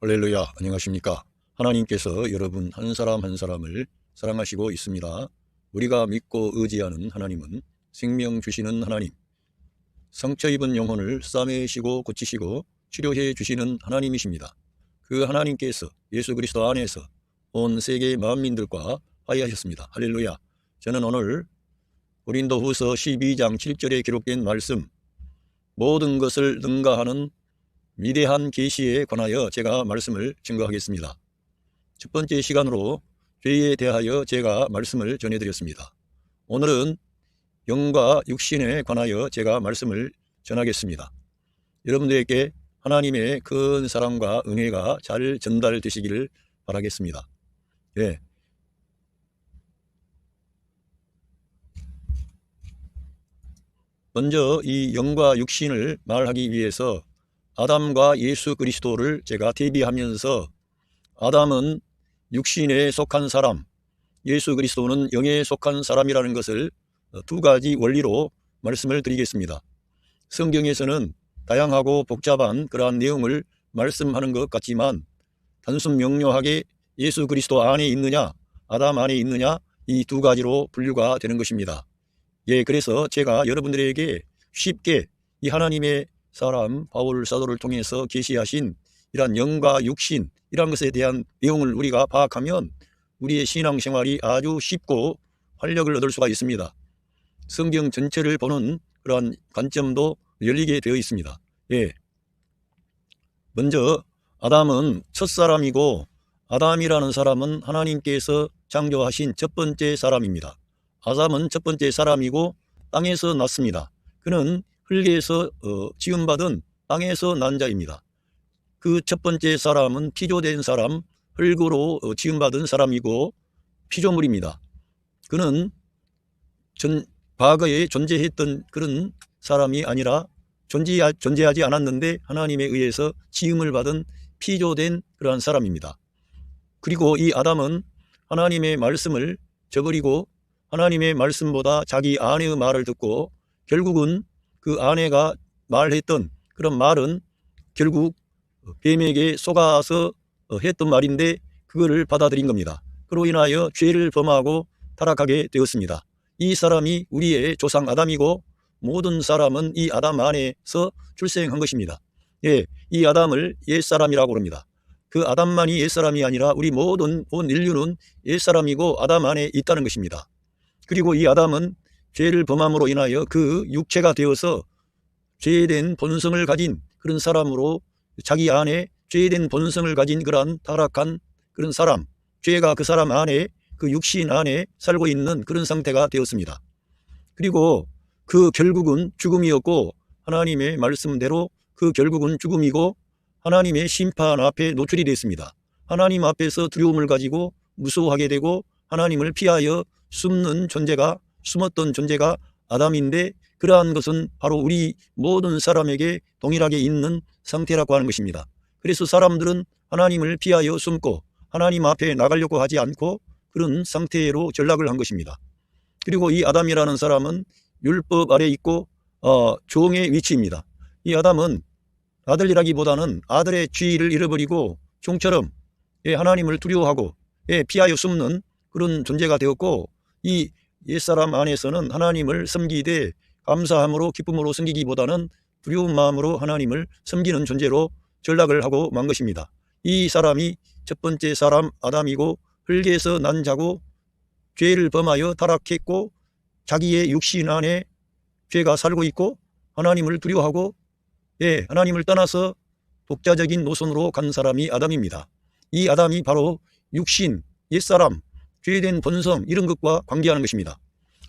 할렐루야, 안녕하십니까. 하나님께서 여러분 한 사람 한 사람을 사랑하시고 있습니다. 우리가 믿고 의지하는 하나님은 생명 주시는 하나님, 상처 입은 영혼을 싸매시고 고치시고 치료해 주시는 하나님이십니다. 그 하나님께서 예수 그리스도 안에서 온 세계 만민들과 화해하셨습니다. 할렐루야. 저는 오늘 고린도후서 12장 7절에 기록된 말씀, 모든 것을 능가하는 위대한 계시에 관하여 제가 말씀을 증거하겠습니다. 첫 번째 시간으로 죄에 대하여 제가 말씀을 전해드렸습니다. 오늘은 영과 육신에 관하여 제가 말씀을 전하겠습니다. 여러분들에게 하나님의 큰 사랑과 은혜가 잘 전달되시기를 바라겠습니다. 네. 먼저 이 영과 육신을 말하기 위해서 아담과 예수 그리스도를 제가 대비하면서 아담은 육신에 속한 사람, 예수 그리스도는 영에 속한 사람이라는 것을 두 가지 원리로 말씀을 드리겠습니다. 성경에서는 다양하고 복잡한 그러한 내용을 말씀하는 것 같지만 단순 명료하게 예수 그리스도 안에 있느냐, 아담 안에 있느냐, 이 두 가지로 분류가 되는 것입니다. 예, 그래서 제가 여러분들에게 쉽게 이 하나님의 사람 바울 사도를 통해서 계시하신 이러한 영과 육신, 이러한 것에 대한 내용을 우리가 파악하면 우리의 신앙생활이 아주 쉽고 활력을 얻을 수가 있습니다. 성경 전체를 보는 그러한 관점도 열리게 되어 있습니다. 예. 먼저 아담은 첫사람이고 아담이라는 사람은 하나님께서 창조하신 첫 번째 사람입니다. 아담은 첫 번째 사람이고 땅에서 났습니다. 그는 흙에서 지음받은 땅에서 난 자입니다. 그 첫 번째 사람은 피조된 사람, 흙으로 지음받은 사람이고 피조물입니다. 그는 과거에 존재했던 그런 사람이 아니라 존재하지 않았는데 하나님에 의해서 지음을 받은 피조된 그러한 사람입니다. 그리고 이 아담은 하나님의 말씀을 저버리고 하나님의 말씀보다 자기 아내의 말을 듣고 결국은 그 아내가 말했던 그런 말은 결국 뱀에게 속아서 했던 말인데 그거를 받아들인 겁니다. 그로 인하여 죄를 범하고 타락하게 되었습니다. 이 사람이 우리의 조상 아담이고 모든 사람은 이 아담 안에서 출생한 것입니다. 예, 이 아담을 옛사람이라고 합니다. 그 아담만이 옛사람이 아니라 우리 모든 온 인류는 옛사람이고 아담 안에 있다는 것입니다. 그리고 이 아담은 죄를 범함으로 인하여 그 육체가 되어서 죄된 본성을 가진 그런 사람으로 자기 안에 죄된 본성을 가진 그러한 타락한 그런 사람, 죄가 그 사람 안에 그 육신 안에 살고 있는 그런 상태가 되었습니다. 그리고 그 결국은 죽음이었고 하나님의 말씀대로 그 결국은 죽음이고 하나님의 심판 앞에 노출이 됐습니다. 하나님 앞에서 두려움을 가지고 무서워하게 되고 하나님을 피하여 숨었던 존재가 아담인데 그러한 것은 바로 우리 모든 사람에게 동일하게 있는 상태라고 하는 것입니다. 그래서 사람들은 하나님을 피하여 숨고 하나님 앞에 나가려고 하지 않고 그런 상태로 전락을 한 것입니다. 그리고 이 아담이라는 사람은 율법 아래 있고 종의 위치입니다. 이 아담은 아들이라기보다는 아들의 지위를 잃어버리고 종처럼 하나님을 두려워하고 피하여 숨는 그런 존재가 되었고 이 옛사람 안에서는 하나님을 섬기되 감사함으로 기쁨으로 섬기기보다는 두려운 마음으로 하나님을 섬기는 존재로 전락을 하고 만 것입니다. 이 사람이 첫 번째 사람 아담이고 흙에서 난 자고 죄를 범하여 타락했고 자기의 육신 안에 죄가 살고 있고 하나님을 두려워하고 하나님을 떠나서 독자적인 노선으로 간 사람이 아담입니다. 이 아담이 바로 육신, 옛사람, 죄된 본성 이런 것과 관계하는 것입니다.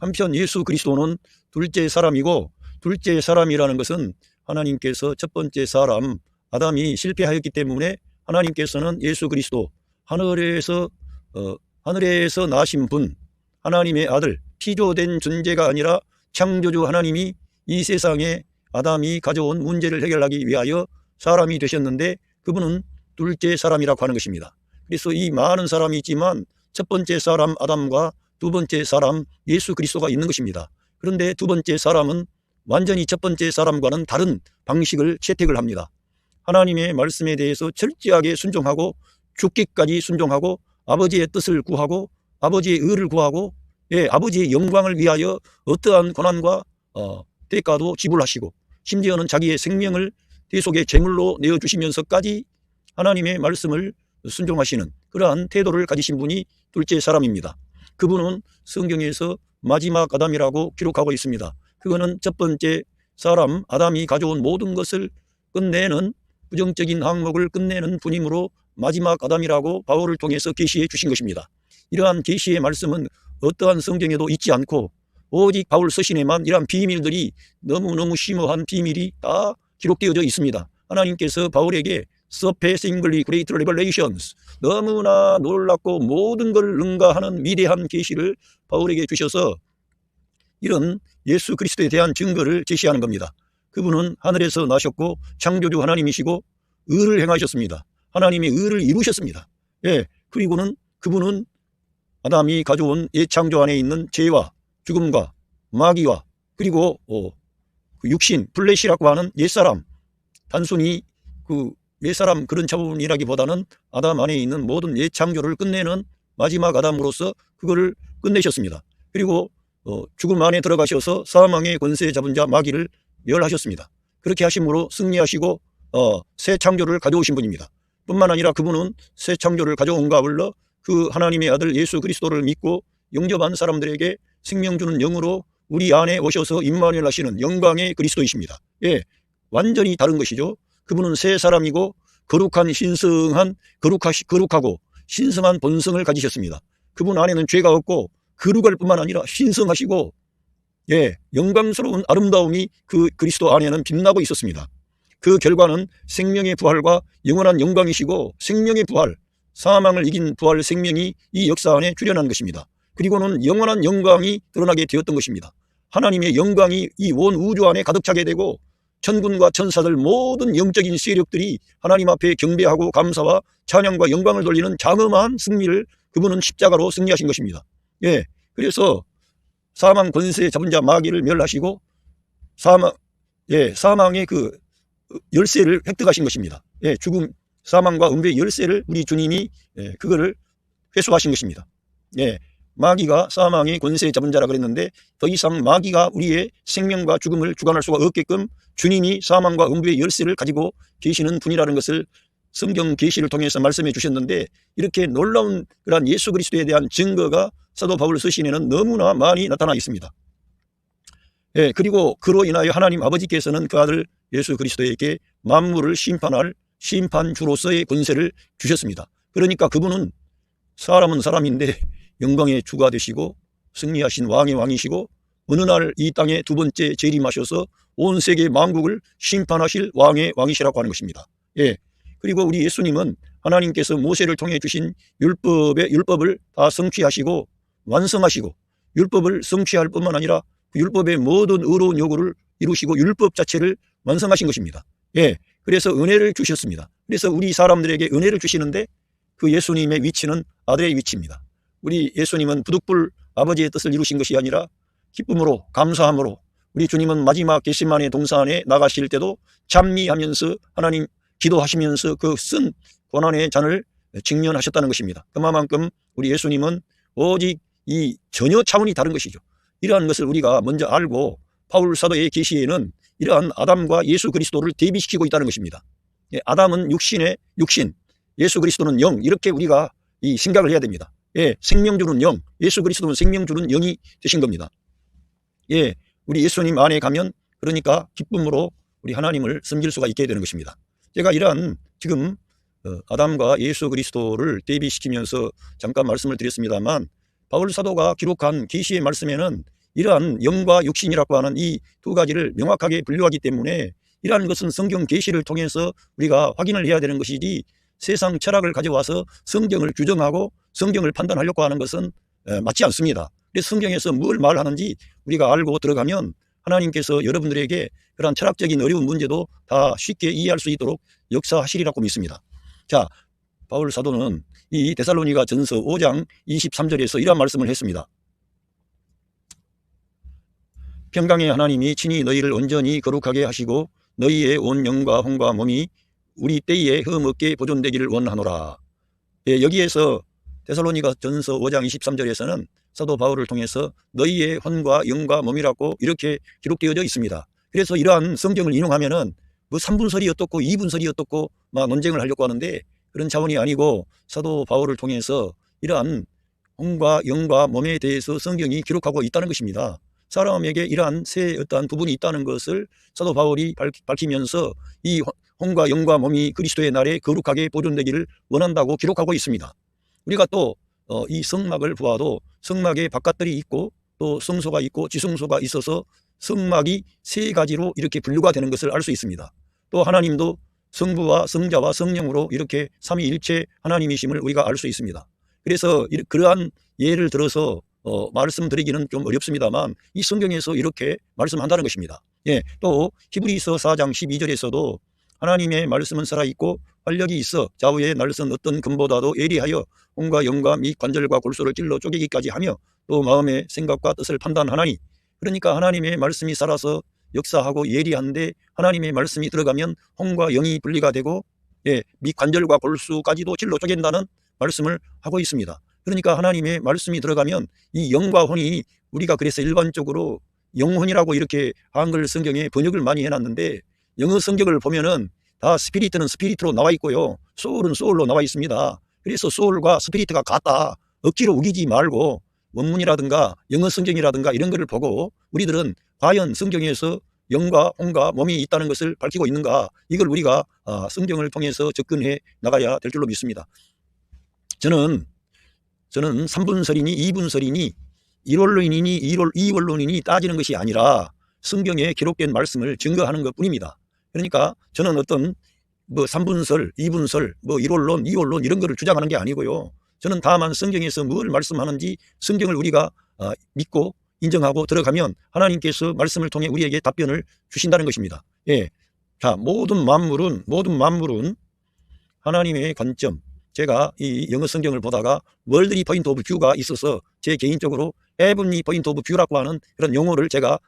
한편 예수 그리스도는 둘째 사람이고 둘째 사람이라는 것은 하나님께서 첫 번째 사람 아담이 실패하였기 때문에 하나님께서는 예수 그리스도 하늘에서 나신 분 하나님의 아들 피조된 존재가 아니라 창조주 하나님이 이 세상에 아담이 가져온 문제를 해결하기 위하여 사람이 되셨는데 그분은 둘째 사람이라고 하는 것입니다. 그래서 이 많은 사람이 있지만 첫 번째 사람 아담과 두 번째 사람 예수 그리스도가 있는 것입니다. 그런데 두 번째 사람은 완전히 첫 번째 사람과는 다른 방식을 채택을 합니다. 하나님의 말씀에 대해서 철저하게 순종하고 죽기까지 순종하고 아버지의 뜻을 구하고 아버지의 의를 구하고 아버지의 영광을 위하여 어떠한 고난과 대가도 지불하시고 심지어는 자기의 생명을 대속의 제물로 내어주시면서까지 하나님의 말씀을 순종하시는 그러한 태도를 가지신 분이 둘째 사람입니다. 그분은 성경에서 마지막 아담이라고 기록하고 있습니다. 그거는 첫 번째 사람 아담이 가져온 모든 것을 끝내는 부정적인 항목을 끝내는 분이므로 마지막 아담이라고 바울을 통해서 계시해 주신 것입니다. 이러한 계시의 말씀은 어떠한 성경에도 있지 않고 오직 바울 서신에만 이러한 비밀들이 너무너무 심오한 비밀이 다 기록되어져 있습니다. 하나님께서 바울에게 surpassingly great revelations, 너무나 놀랍고 모든 걸 능가하는 위대한 계시를 바울에게 주셔서 이런 예수 그리스도에 대한 증거를 제시하는 겁니다. 그분은 하늘에서 나셨고 창조주 하나님이시고 의를 행하셨습니다. 하나님의 의를 이루셨습니다. 그리고는 그분은 아담이 가져온 옛 창조 안에 있는 죄와 죽음과 마귀와 그리고 그 육신 플래시라고 하는 옛사람, 단순히 그 옛사람 그런 차원이라기보다는 아담 안에 있는 모든 옛 창조를 끝내는 마지막 아담으로서 그거를 끝내셨습니다. 그리고 죽음 안에 들어가셔서 사망의 권세 잡은 자 마귀를 멸하셨습니다. 그렇게 하심으로 승리하시고 새 창조를 가져오신 분입니다. 뿐만 아니라 그분은 새 창조를 가져온가 아울러 그 하나님의 아들 예수 그리스도를 믿고 영접한 사람들에게 생명 주는 영으로 우리 안에 오셔서 임마누엘 하시는 영광의 그리스도이십니다. 완전히 다른 것이죠. 그분은 새 사람이고 거룩한 신성한 거룩하고 신성한 본성을 가지셨습니다. 그분 안에는 죄가 없고 거룩할 뿐만 아니라 신성하시고 영광스러운 아름다움이 그 그리스도 안에는 빛나고 있었습니다. 그 결과는 생명의 부활과 영원한 영광이시고 생명의 부활, 사망을 이긴 부활 생명이 이 역사 안에 출현한 것입니다. 그리고는 영원한 영광이 드러나게 되었던 것입니다. 하나님의 영광이 이 온 우주 안에 가득 차게 되고 천군과 천사들 모든 영적인 세력들이 하나님 앞에 경배하고 감사와 찬양과 영광을 돌리는 장엄한 승리를 그분은 십자가로 승리하신 것입니다. 그래서 사망 권세 잡은 자 마귀를 멸하시고 사망의 그 열쇠를 획득하신 것입니다. 죽음, 사망과 음부의 열쇠를 우리 주님이 그거를 회수하신 것입니다. 마귀가 사망의 권세 잡은 자라 그랬는데 더 이상 마귀가 우리의 생명과 죽음을 주관할 수가 없게끔 주님이 사망과 음부의 열쇠를 가지고 계시는 분이라는 것을 성경 계시를 통해서 말씀해 주셨는데 이렇게 놀라운 그러한 예수 그리스도에 대한 증거가 사도 바울 서신에는 너무나 많이 나타나 있습니다. 그리고 그로 인하여 하나님 아버지께서는 그 아들 예수 그리스도에게 만물을 심판할 심판주로서의 권세를 주셨습니다. 그러니까 그분은 사람은 사람인데 영광의 주가 되시고 승리하신 왕의 왕이시고 어느 날 이 땅에 두 번째 재림하셔서 온 세계 만국을 심판하실 왕의 왕이시라고 하는 것입니다. 그리고 우리 예수님은 하나님께서 모세를 통해 주신 율법을 다 성취하시고 완성하시고 율법을 성취할 뿐만 아니라 그 율법의 모든 의로운 요구를 이루시고 율법 자체를 완성하신 것입니다. 그래서 은혜를 주셨습니다. 그래서 우리 사람들에게 은혜를 주시는데 그 예수님의 위치는 아들의 위치입니다. 우리 예수님은 부득불 아버지의 뜻을 이루신 것이 아니라 기쁨으로 감사함으로 우리 주님은 마지막 겟세마네 동산에 나가실 때도 찬미하면서 하나님 기도하시면서 그 쓴 고난의 잔을 직면하셨다는 것입니다. 그만큼 우리 예수님은 오직 이 전혀 차원이 다른 것이죠. 이러한 것을 우리가 먼저 알고 바울 사도의 계시에는 이러한 아담과 예수 그리스도를 대비시키고 있다는 것입니다. 아담은 육신, 예수 그리스도는 영, 이렇게 우리가 이 생각을 해야 됩니다. 생명 주는 영, 예수 그리스도는 생명 주는 영이 되신 겁니다. 우리 예수님 안에 가면 그러니까 기쁨으로 우리 하나님을 섬길 수가 있게 되는 것입니다. 제가 이러한 지금 아담과 예수 그리스도를 대비시키면서 잠깐 말씀을 드렸습니다만 바울 사도가 기록한 계시의 말씀에는 이러한 영과 육신이라고 하는 이 두 가지를 명확하게 분류하기 때문에 이러한 것은 성경 계시를 통해서 우리가 확인을 해야 되는 것이지 세상 철학을 가져와서 성경을 규정하고 성경을 판단하려고 하는 것은 맞지 않습니다. 그래서 성경에서 뭘 말하는지 우리가 알고 들어가면 하나님께서 여러분들에게 그런 철학적인 어려운 문제도 다 쉽게 이해할 수 있도록 역사하시리라고 믿습니다. 자, 바울 사도는 이 데살로니가 전서 5장 23절에서 이런 말씀을 했습니다. 평강의 하나님이 친히 너희를 온전히 거룩하게 하시고 너희의 온 영과 혼과 몸이 우리 때에 흠없게 보존되기를 원하노라. 예, 여기에서 데살로니가 전서 5장 23절에서는 사도 바울을 통해서 너희의 혼과 영과 몸이라고 이렇게 기록되어져 있습니다. 그래서 이러한 성경을 인용하면은 뭐 3분설이 어떻고 2분설이 어떻고 막 논쟁을 하려고 하는데 그런 차원이 아니고 사도 바울을 통해서 이러한 혼과 영과 몸에 대해서 성경이 기록하고 있다는 것입니다. 사람에게 이러한 세 어떠한 부분이 있다는 것을 사도 바울이 밝히면서 이 혼과 영과 몸이 그리스도의 날에 거룩하게 보존되기를 원한다고 기록하고 있습니다. 우리가 또 이 성막을 보아도 성막에 바깥들이 있고 또 성소가 있고 지성소가 있어서 성막이 세 가지로 이렇게 분류가 되는 것을 알 수 있습니다. 또 하나님도 성부와 성자와 성령으로 이렇게 삼위일체 하나님이심을 우리가 알 수 있습니다. 그래서 그러한 예를 들어서 말씀드리기는 좀 어렵습니다만 이 성경에서 이렇게 말씀한다는 것입니다. 예, 또 히브리서 4장 12절에서도 하나님의 말씀은 살아있고 활력이 있어 좌우에 날선 어떤 금보다도 예리하여 혼과 영과 및 관절과 골수를 찔러 쪼개기까지 하며 또 마음의 생각과 뜻을 판단하나니, 그러니까 하나님의 말씀이 살아서 역사하고 예리한데 하나님의 말씀이 들어가면 혼과 영이 분리가 되고 예, 및 관절과 골수까지도 찔러 쪼갠다는 말씀을 하고 있습니다. 그러니까 하나님의 말씀이 들어가면 이 영과 혼이, 우리가 그래서 일반적으로 영혼이라고 이렇게 한글 성경에 번역을 많이 해놨는데 영어 성경을 보면은 다 스피리트는 스피리트로 나와 있고요, 소울은 소울로 나와 있습니다. 그래서 소울과 스피리트가 같다, 억지로 우기지 말고 원문이라든가 영어 성경이라든가 이런 것을 보고 우리들은 과연 성경에서 영과 혼과 몸이 있다는 것을 밝히고 있는가, 이걸 우리가 성경을 통해서 접근해 나가야 될 줄로 믿습니다. 저는 3분설이니 2분설이니 1원론이니 2원론이니 따지는 것이 아니라 성경에 기록된 말씀을 증거하는 것 뿐입니다. 그러니까 저는 어떤 뭐 3분설, 2분설, 뭐 1원론, 2원론 이런 거를 주장하는 게 아니고요. 저는 다만 성경에서 뭘 말씀하는지 성경을 우리가 믿고 인정하고 들어가면 하나님께서 말씀을 통해 우리에게 답변을 주신다는 것입니다. 예. 자, 모든 만물은 하나님의 관점, 제가 이 영어 성경을 보다가 월드리 포인트 오브 뷰가 있어서 제 개인적으로 헤븐리 포인트 오브 뷰라고 하는 그런 용어를 제가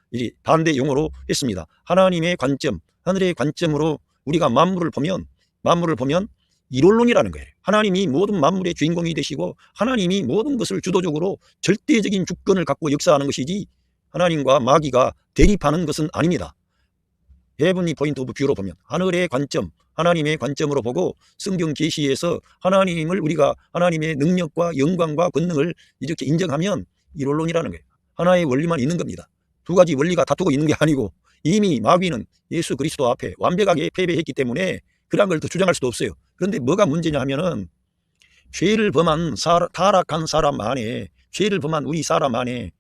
반대 용어로 했습니다. 하나님의 관점, 하늘의 관점으로 우리가 만물을 보면 일원론이라는 거예요. 하나님이 모든 만물의 주인공이 되시고 하나님이 모든 것을 주도적으로 절대적인 주권을 갖고 역사하는 것이지 하나님과 마귀가 대립하는 것은 아닙니다. 헤븐리 포인트 오브 뷰로 보면 하늘의 관점, 하나님의 관점으로 보고 성경 계시에서 하나님을 우리가 하나님의 능력과 영광과 권능을 이렇게 인정하면 일원론이라는 거예요. 하나의 원리만 있는 겁니다. 두 가지 원리가 다투고 있는 게 아니고 이미 마귀는 예수 그리스도 앞에 완벽하게 패배했기 때문에 그런 걸 더 주장할 수도 없어요. 그런데 뭐가 문제냐 하면은 죄를 범한 타락한 사람 안에, 죄를 범한 우리 사람 안에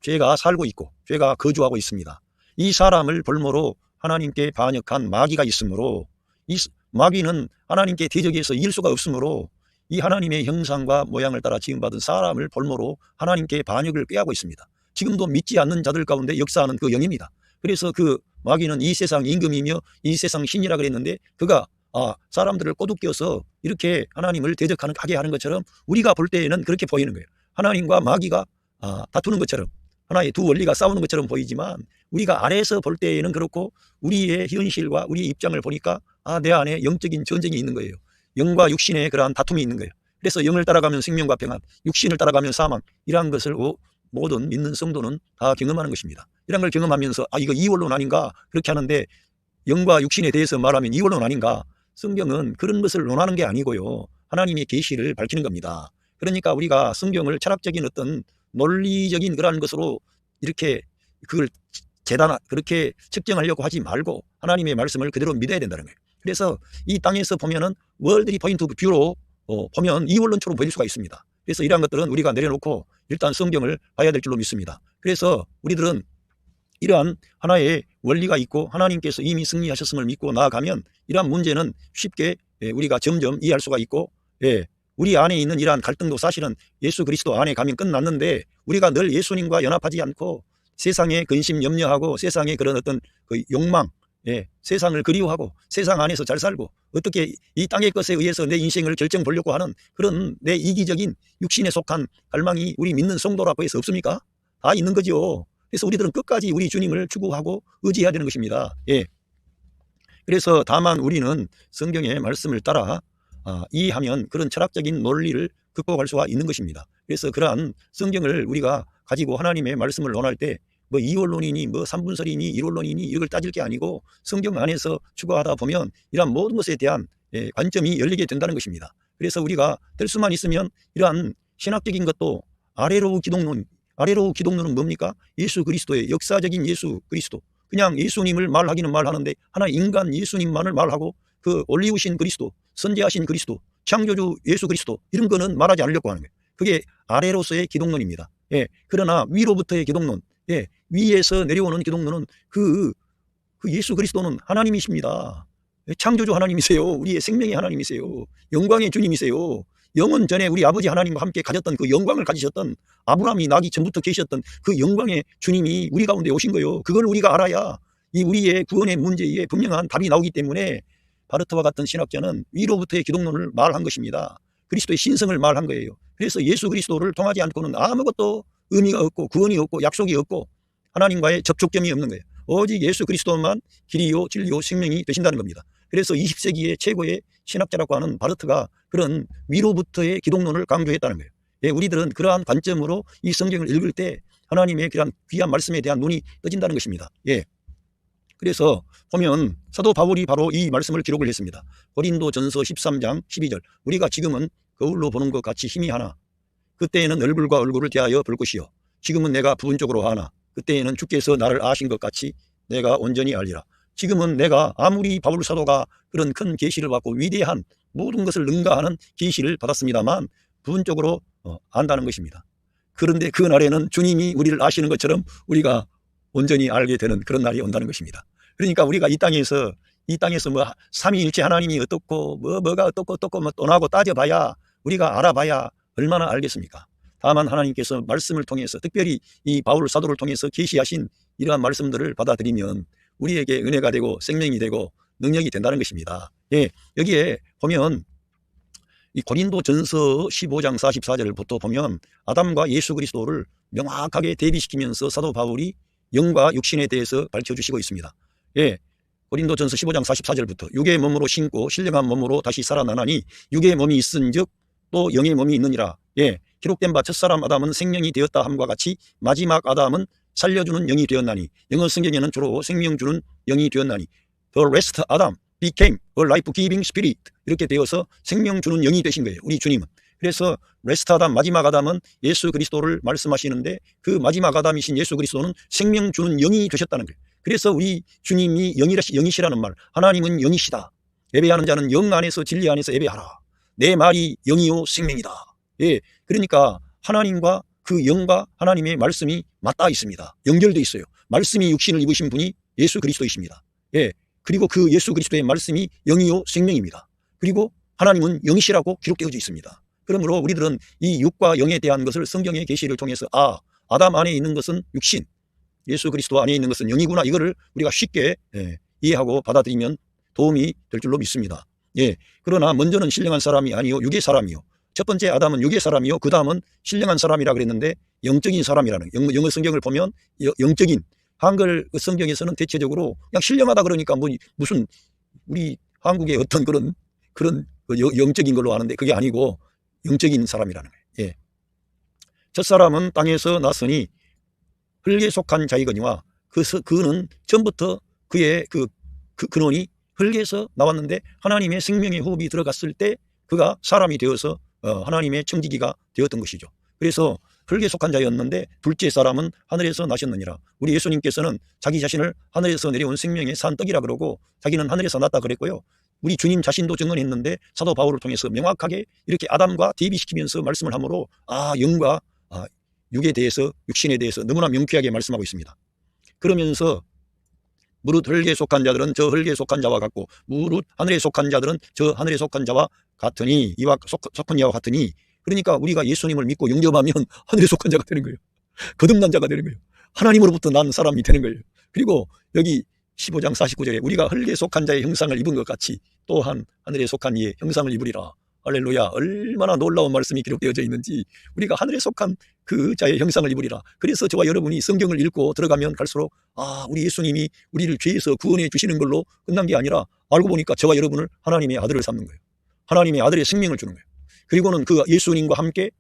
죄가 살고 있고 죄가 거주하고 있습니다. 이 사람을 볼모로 하나님께 반역한 마귀가 있으므로 이 마귀는 하나님께 대적해서 이길 수가 없으므로 이 하나님의 형상과 모양을 따라 지음받은 사람을 볼모로 하나님께 반역을 꾀하고 있습니다. 지금도 믿지 않는 자들 가운데 역사하는 그 영입니다. 그래서 그 마귀는 이 세상 임금이며 이 세상 신이라 그랬는데 그가 사람들을 꼬드겨서 이렇게 하나님을 대적하게 하는 것처럼 우리가 볼 때에는 그렇게 보이는 거예요. 하나님과 마귀가 다투는 것처럼, 하나의 두 원리가 싸우는 것처럼 보이지만 우리가 아래에서 볼 때에는 그렇고 우리의 현실과 우리의 입장을 보니까 내 안에 영적인 전쟁이 있는 거예요. 영과 육신의 그러한 다툼이 있는 거예요. 그래서 영을 따라가면 생명과 평안, 육신을 따라가면 사망, 이러한 것을 모든 믿는 성도는 다 경험하는 것입니다. 이런 걸 경험하면서 이거 이원론 아닌가 그렇게 하는데, 영과 육신에 대해서 말하면 이원론 아닌가? 성경은 그런 것을 논하는 게 아니고요, 하나님의 계시를 밝히는 겁니다. 그러니까 우리가 성경을 철학적인 어떤 논리적인 그러한 것으로 이렇게 그걸 그렇게 측정하려고 하지 말고 하나님의 말씀을 그대로 믿어야 된다는 거예요. 그래서 이 땅에서 보면은 월드리 포인트 오브 뷰로 보면 이원론처럼 보일 수가 있습니다. 그래서 이러한 것들은 우리가 내려놓고 일단 성경을 봐야 될 줄로 믿습니다. 그래서 우리들은 이러한 하나의 원리가 있고 하나님께서 이미 승리하셨음을 믿고 나아가면 이러한 문제는 쉽게 우리가 점점 이해할 수가 있고, 우리 안에 있는 이러한 갈등도 사실은 예수 그리스도 안에 가면 끝났는데 우리가 늘 예수님과 연합하지 않고 세상에 근심 염려하고 세상의 그런 어떤 그 욕망, 세상을 그리워하고 세상 안에서 잘 살고 어떻게 이 땅의 것에 의해서 내 인생을 결정 보려고 하는 그런 내 이기적인 육신에 속한 갈망이 우리 믿는 성도라고 해서 없습니까? 다 있는 거죠. 그래서 우리들은 끝까지 우리 주님을 추구하고 의지해야 되는 것입니다. 그래서 다만 우리는 성경의 말씀을 따라 이해하면 그런 철학적인 논리를 극복할 수가 있는 것입니다. 그래서 그러한 성경을 우리가 가지고 하나님의 말씀을 논할 때 뭐 이원론이니 뭐 삼분설이니 일원론이니 이걸 따질 게 아니고 성경 안에서 추구하다 보면 이러한 모든 것에 대한 관점이 열리게 된다는 것입니다. 그래서 우리가 될 수만 있으면 이러한 신학적인 것도 아래로 기독론은 뭡니까? 예수 그리스도의 역사적인 예수 그리스도, 그냥 예수님을 말하기는 말하는데 하나 인간 예수님만을 말하고 그 올리우신 그리스도, 선지하신 그리스도, 창조주 예수 그리스도 이런 거는 말하지 않으려고 하는 거예요. 그게 아래로서의 기독론입니다. 그러나 위로부터의 기독론, 위에서 내려오는 기독론은 그 예수 그리스도는 하나님이십니다. 창조주 하나님이세요. 우리의 생명의 하나님이세요. 영광의 주님이세요. 영원 전에 우리 아버지 하나님과 함께 가졌던 그 영광을 가지셨던, 아브라함이 나기 전부터 계셨던 그 영광의 주님이 우리 가운데 오신 거예요. 그걸 우리가 알아야 이 우리의 구원의 문제에 분명한 답이 나오기 때문에 바르트와 같은 신학자는 위로부터의 기독론을 말한 것입니다. 그리스도의 신성을 말한 거예요. 그래서 예수 그리스도를 통하지 않고는 아무것도 의미가 없고 구원이 없고 약속이 없고 하나님과의 접촉점이 없는 거예요. 오직 예수 그리스도만 길이요 진리요 생명이 되신다는 겁니다. 그래서 20세기의 최고의 신학자라고 하는 바르트가 그런 위로부터의 기독론을 강조했다는 거예요. 우리들은 그러한 관점으로 이 성경을 읽을 때 하나님의 그러한 귀한 말씀에 대한 눈이 떠진다는 것입니다. 그래서 보면 사도 바울이 바로 이 말씀을 기록을 했습니다. 고린도전서 13장 12절, 우리가 지금은 거울로 보는 것 같이 희미하나 그때에는 얼굴과 얼굴을 대하여 볼 것이요 지금은 내가 부분적으로 하나 그때에는 주께서 나를 아신 것 같이 내가 온전히 알리라. 지금은 내가 아무리 바울 사도가 그런 큰 계시를 받고 위대한 모든 것을 능가하는 계시를 받았습니다만 부분적으로 안다는 것입니다. 그런데 그 날에는 주님이 우리를 아시는 것처럼 우리가 온전히 알게 되는 그런 날이 온다는 것입니다. 그러니까 우리가 이 땅에서 뭐 삼위일체 하나님이 어떻고 뭐가 어떻고 뭐 떠나고 따져봐야, 우리가 알아봐야 얼마나 알겠습니까? 다만 하나님께서 말씀을 통해서, 특별히 이 바울 사도를 통해서 계시하신 이러한 말씀들을 받아들이면 우리에게 은혜가 되고 생명이 되고 능력이 된다는 것입니다. 여기에 보면 이 고린도전서 15장 44절부터 보면 아담과 예수 그리스도를 명확하게 대비시키면서 사도 바울이 영과 육신에 대해서 밝혀주시고 있습니다. 고린도전서 15장 44절부터 육의 몸으로 신고 신령한 몸으로 다시 살아나나니 육의 몸이 있은즉 또 영의 몸이 있느니라. 기록된 바 첫사람 아담은 생명이 되었다 함과 같이 마지막 아담은 살려주는 영이 되었나니, 영어 성경에는 주로 생명 주는 영이 되었나니 The rest Adam became a life-giving spirit, 이렇게 되어서 생명 주는 영이 되신 거예요, 우리 주님은. 그래서 레스트 아담, 마지막 아담은 예수 그리스도를 말씀하시는데 그 마지막 아담이신 예수 그리스도는 생명 주는 영이 되셨다는 거예요. 그래서 우리 주님이 영이시라는 말, 하나님은 영이시다. 예배하는 자는 영 안에서 진리 안에서 예배하라. 내 말이 영이요 생명이다. 그러니까 하나님과 그 영과 하나님의 말씀이 맞닿아 있습니다. 연결되어 있어요. 말씀이 육신을 입으신 분이 예수 그리스도이십니다. 그리고 그 예수 그리스도의 말씀이 영이요 생명입니다. 그리고 하나님은 영이시라고 기록되어져 있습니다. 그러므로 우리들은 이 육과 영에 대한 것을 성경의 계시를 통해서 아담 안에 있는 것은 육신, 예수 그리스도 안에 있는 것은 영이구나, 이거를 우리가 쉽게 이해하고 받아들이면 도움이 될 줄로 믿습니다. 그러나 먼저는 신령한 사람이 아니요 육의 사람이요, 첫 번째 아담은 육의 사람이요 그 다음은 신령한 사람이라 그랬는데 영적인 사람이라는, 영어 성경을 보면 영적인, 한글 성경에서는 대체적으로 그냥 신령하다 그러니까 무슨 우리 한국의 어떤 그런 영적인 걸로 아는데 그게 아니고 영적인 사람이라는 거예요. 첫사람은 땅에서 났으니 흙에 속한 자이거니와 그는 전부터 그의 그 근원이 흙에서 나왔는데 하나님의 생명의 호흡이 들어갔을 때 그가 사람이 되어서 하나님의 청지기가 되었던 것이죠. 그래서 흙에 속한 자였는데 둘째 사람은 하늘에서 나셨느니라. 우리 예수님께서는 자기 자신을 하늘에서 내려온 생명의 산떡이라 그러고 자기는 하늘에서 났다 그랬고요. 우리 주님 자신도 증언했는데 사도 바울을 통해서 명확하게 이렇게 아담과 대비시키면서 말씀을 하므로 영과 육에 대해서, 육신에 대해서 너무나 명쾌하게 말씀하고 있습니다. 그러면서 무릇 흙에 속한 자들은 저 흙에 속한 자와 같고 무릇 하늘에 속한 자들은 저 하늘에 속한 자와 같으니, 이와 속한 자와 같으니, 그러니까 우리가 예수님을 믿고 영접하면 하늘에 속한 자가 되는 거예요. 거듭난 자가 되는 거예요. 하나님으로부터 난 사람이 되는 거예요. 그리고 여기 15장 49절에 우리가 흙에 속한 자의 형상을 입은 것 같이 또한 하늘에 속한 이의 형상을 입으리라. 할렐루야. 얼마나 놀라운 말씀이 기록되어져 있는지, 우리가 하늘에 속한 그 자의 형상을 입으리라. 그래서 저와 여러분이 성경을 읽고 들어가면 갈수록 우리 예수님이 우리를 죄에서 구원해 주시는 걸로 끝난 게 아니라 알고 보니까 저와 여러분을 하나님의 아들을 삼는 거예요. 하나님의 아들의 생명을 주는 거예요. 그리고는 그 예수님과 함께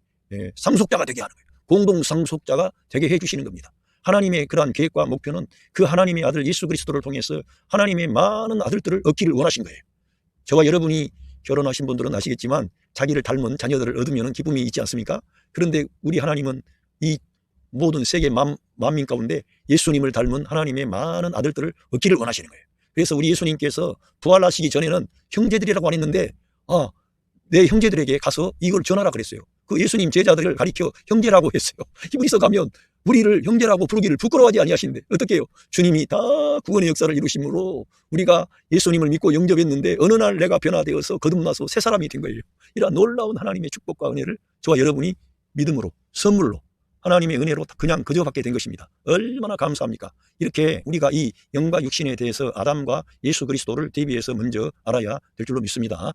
상속자가 되게 하는 거예요. 공동 상속자가 되게 해주시는 겁니다. 하나님의 그러한 계획과 목표는 그 하나님의 아들 예수 그리스도를 통해서 하나님의 많은 아들들을 얻기를 원하신 거예요. 저와 여러분이 결혼하신 분들은 아시겠지만 자기를 닮은 자녀들을 얻으면 기쁨이 있지 않습니까? 그런데 우리 하나님은 이 모든 세계 만민 가운데 예수님을 닮은 하나님의 많은 아들들을 얻기를 원하시는 거예요. 그래서 우리 예수님께서 부활하시기 전에는 형제들이라고 안 했는데 내 형제들에게 가서 이걸 전하라 그랬어요. 그 예수님 제자들을 가리켜 형제라고 했어요. 히브리서 가면 우리를 형제라고 부르기를 부끄러워하지 아니하시는데 어떻게 해요? 주님이 다 구원의 역사를 이루심으로 우리가 예수님을 믿고 영접했는데 어느 날 내가 변화되어서 거듭나서 새 사람이 된 거예요. 이런 놀라운 하나님의 축복과 은혜를 저와 여러분이 믿음으로 선물로 하나님의 은혜로 그냥 그저 받게 된 것입니다. 얼마나 감사합니까? 이렇게 우리가 이 영과 육신에 대해서 아담과 예수 그리스도를 대비해서 먼저 알아야 될 줄로 믿습니다.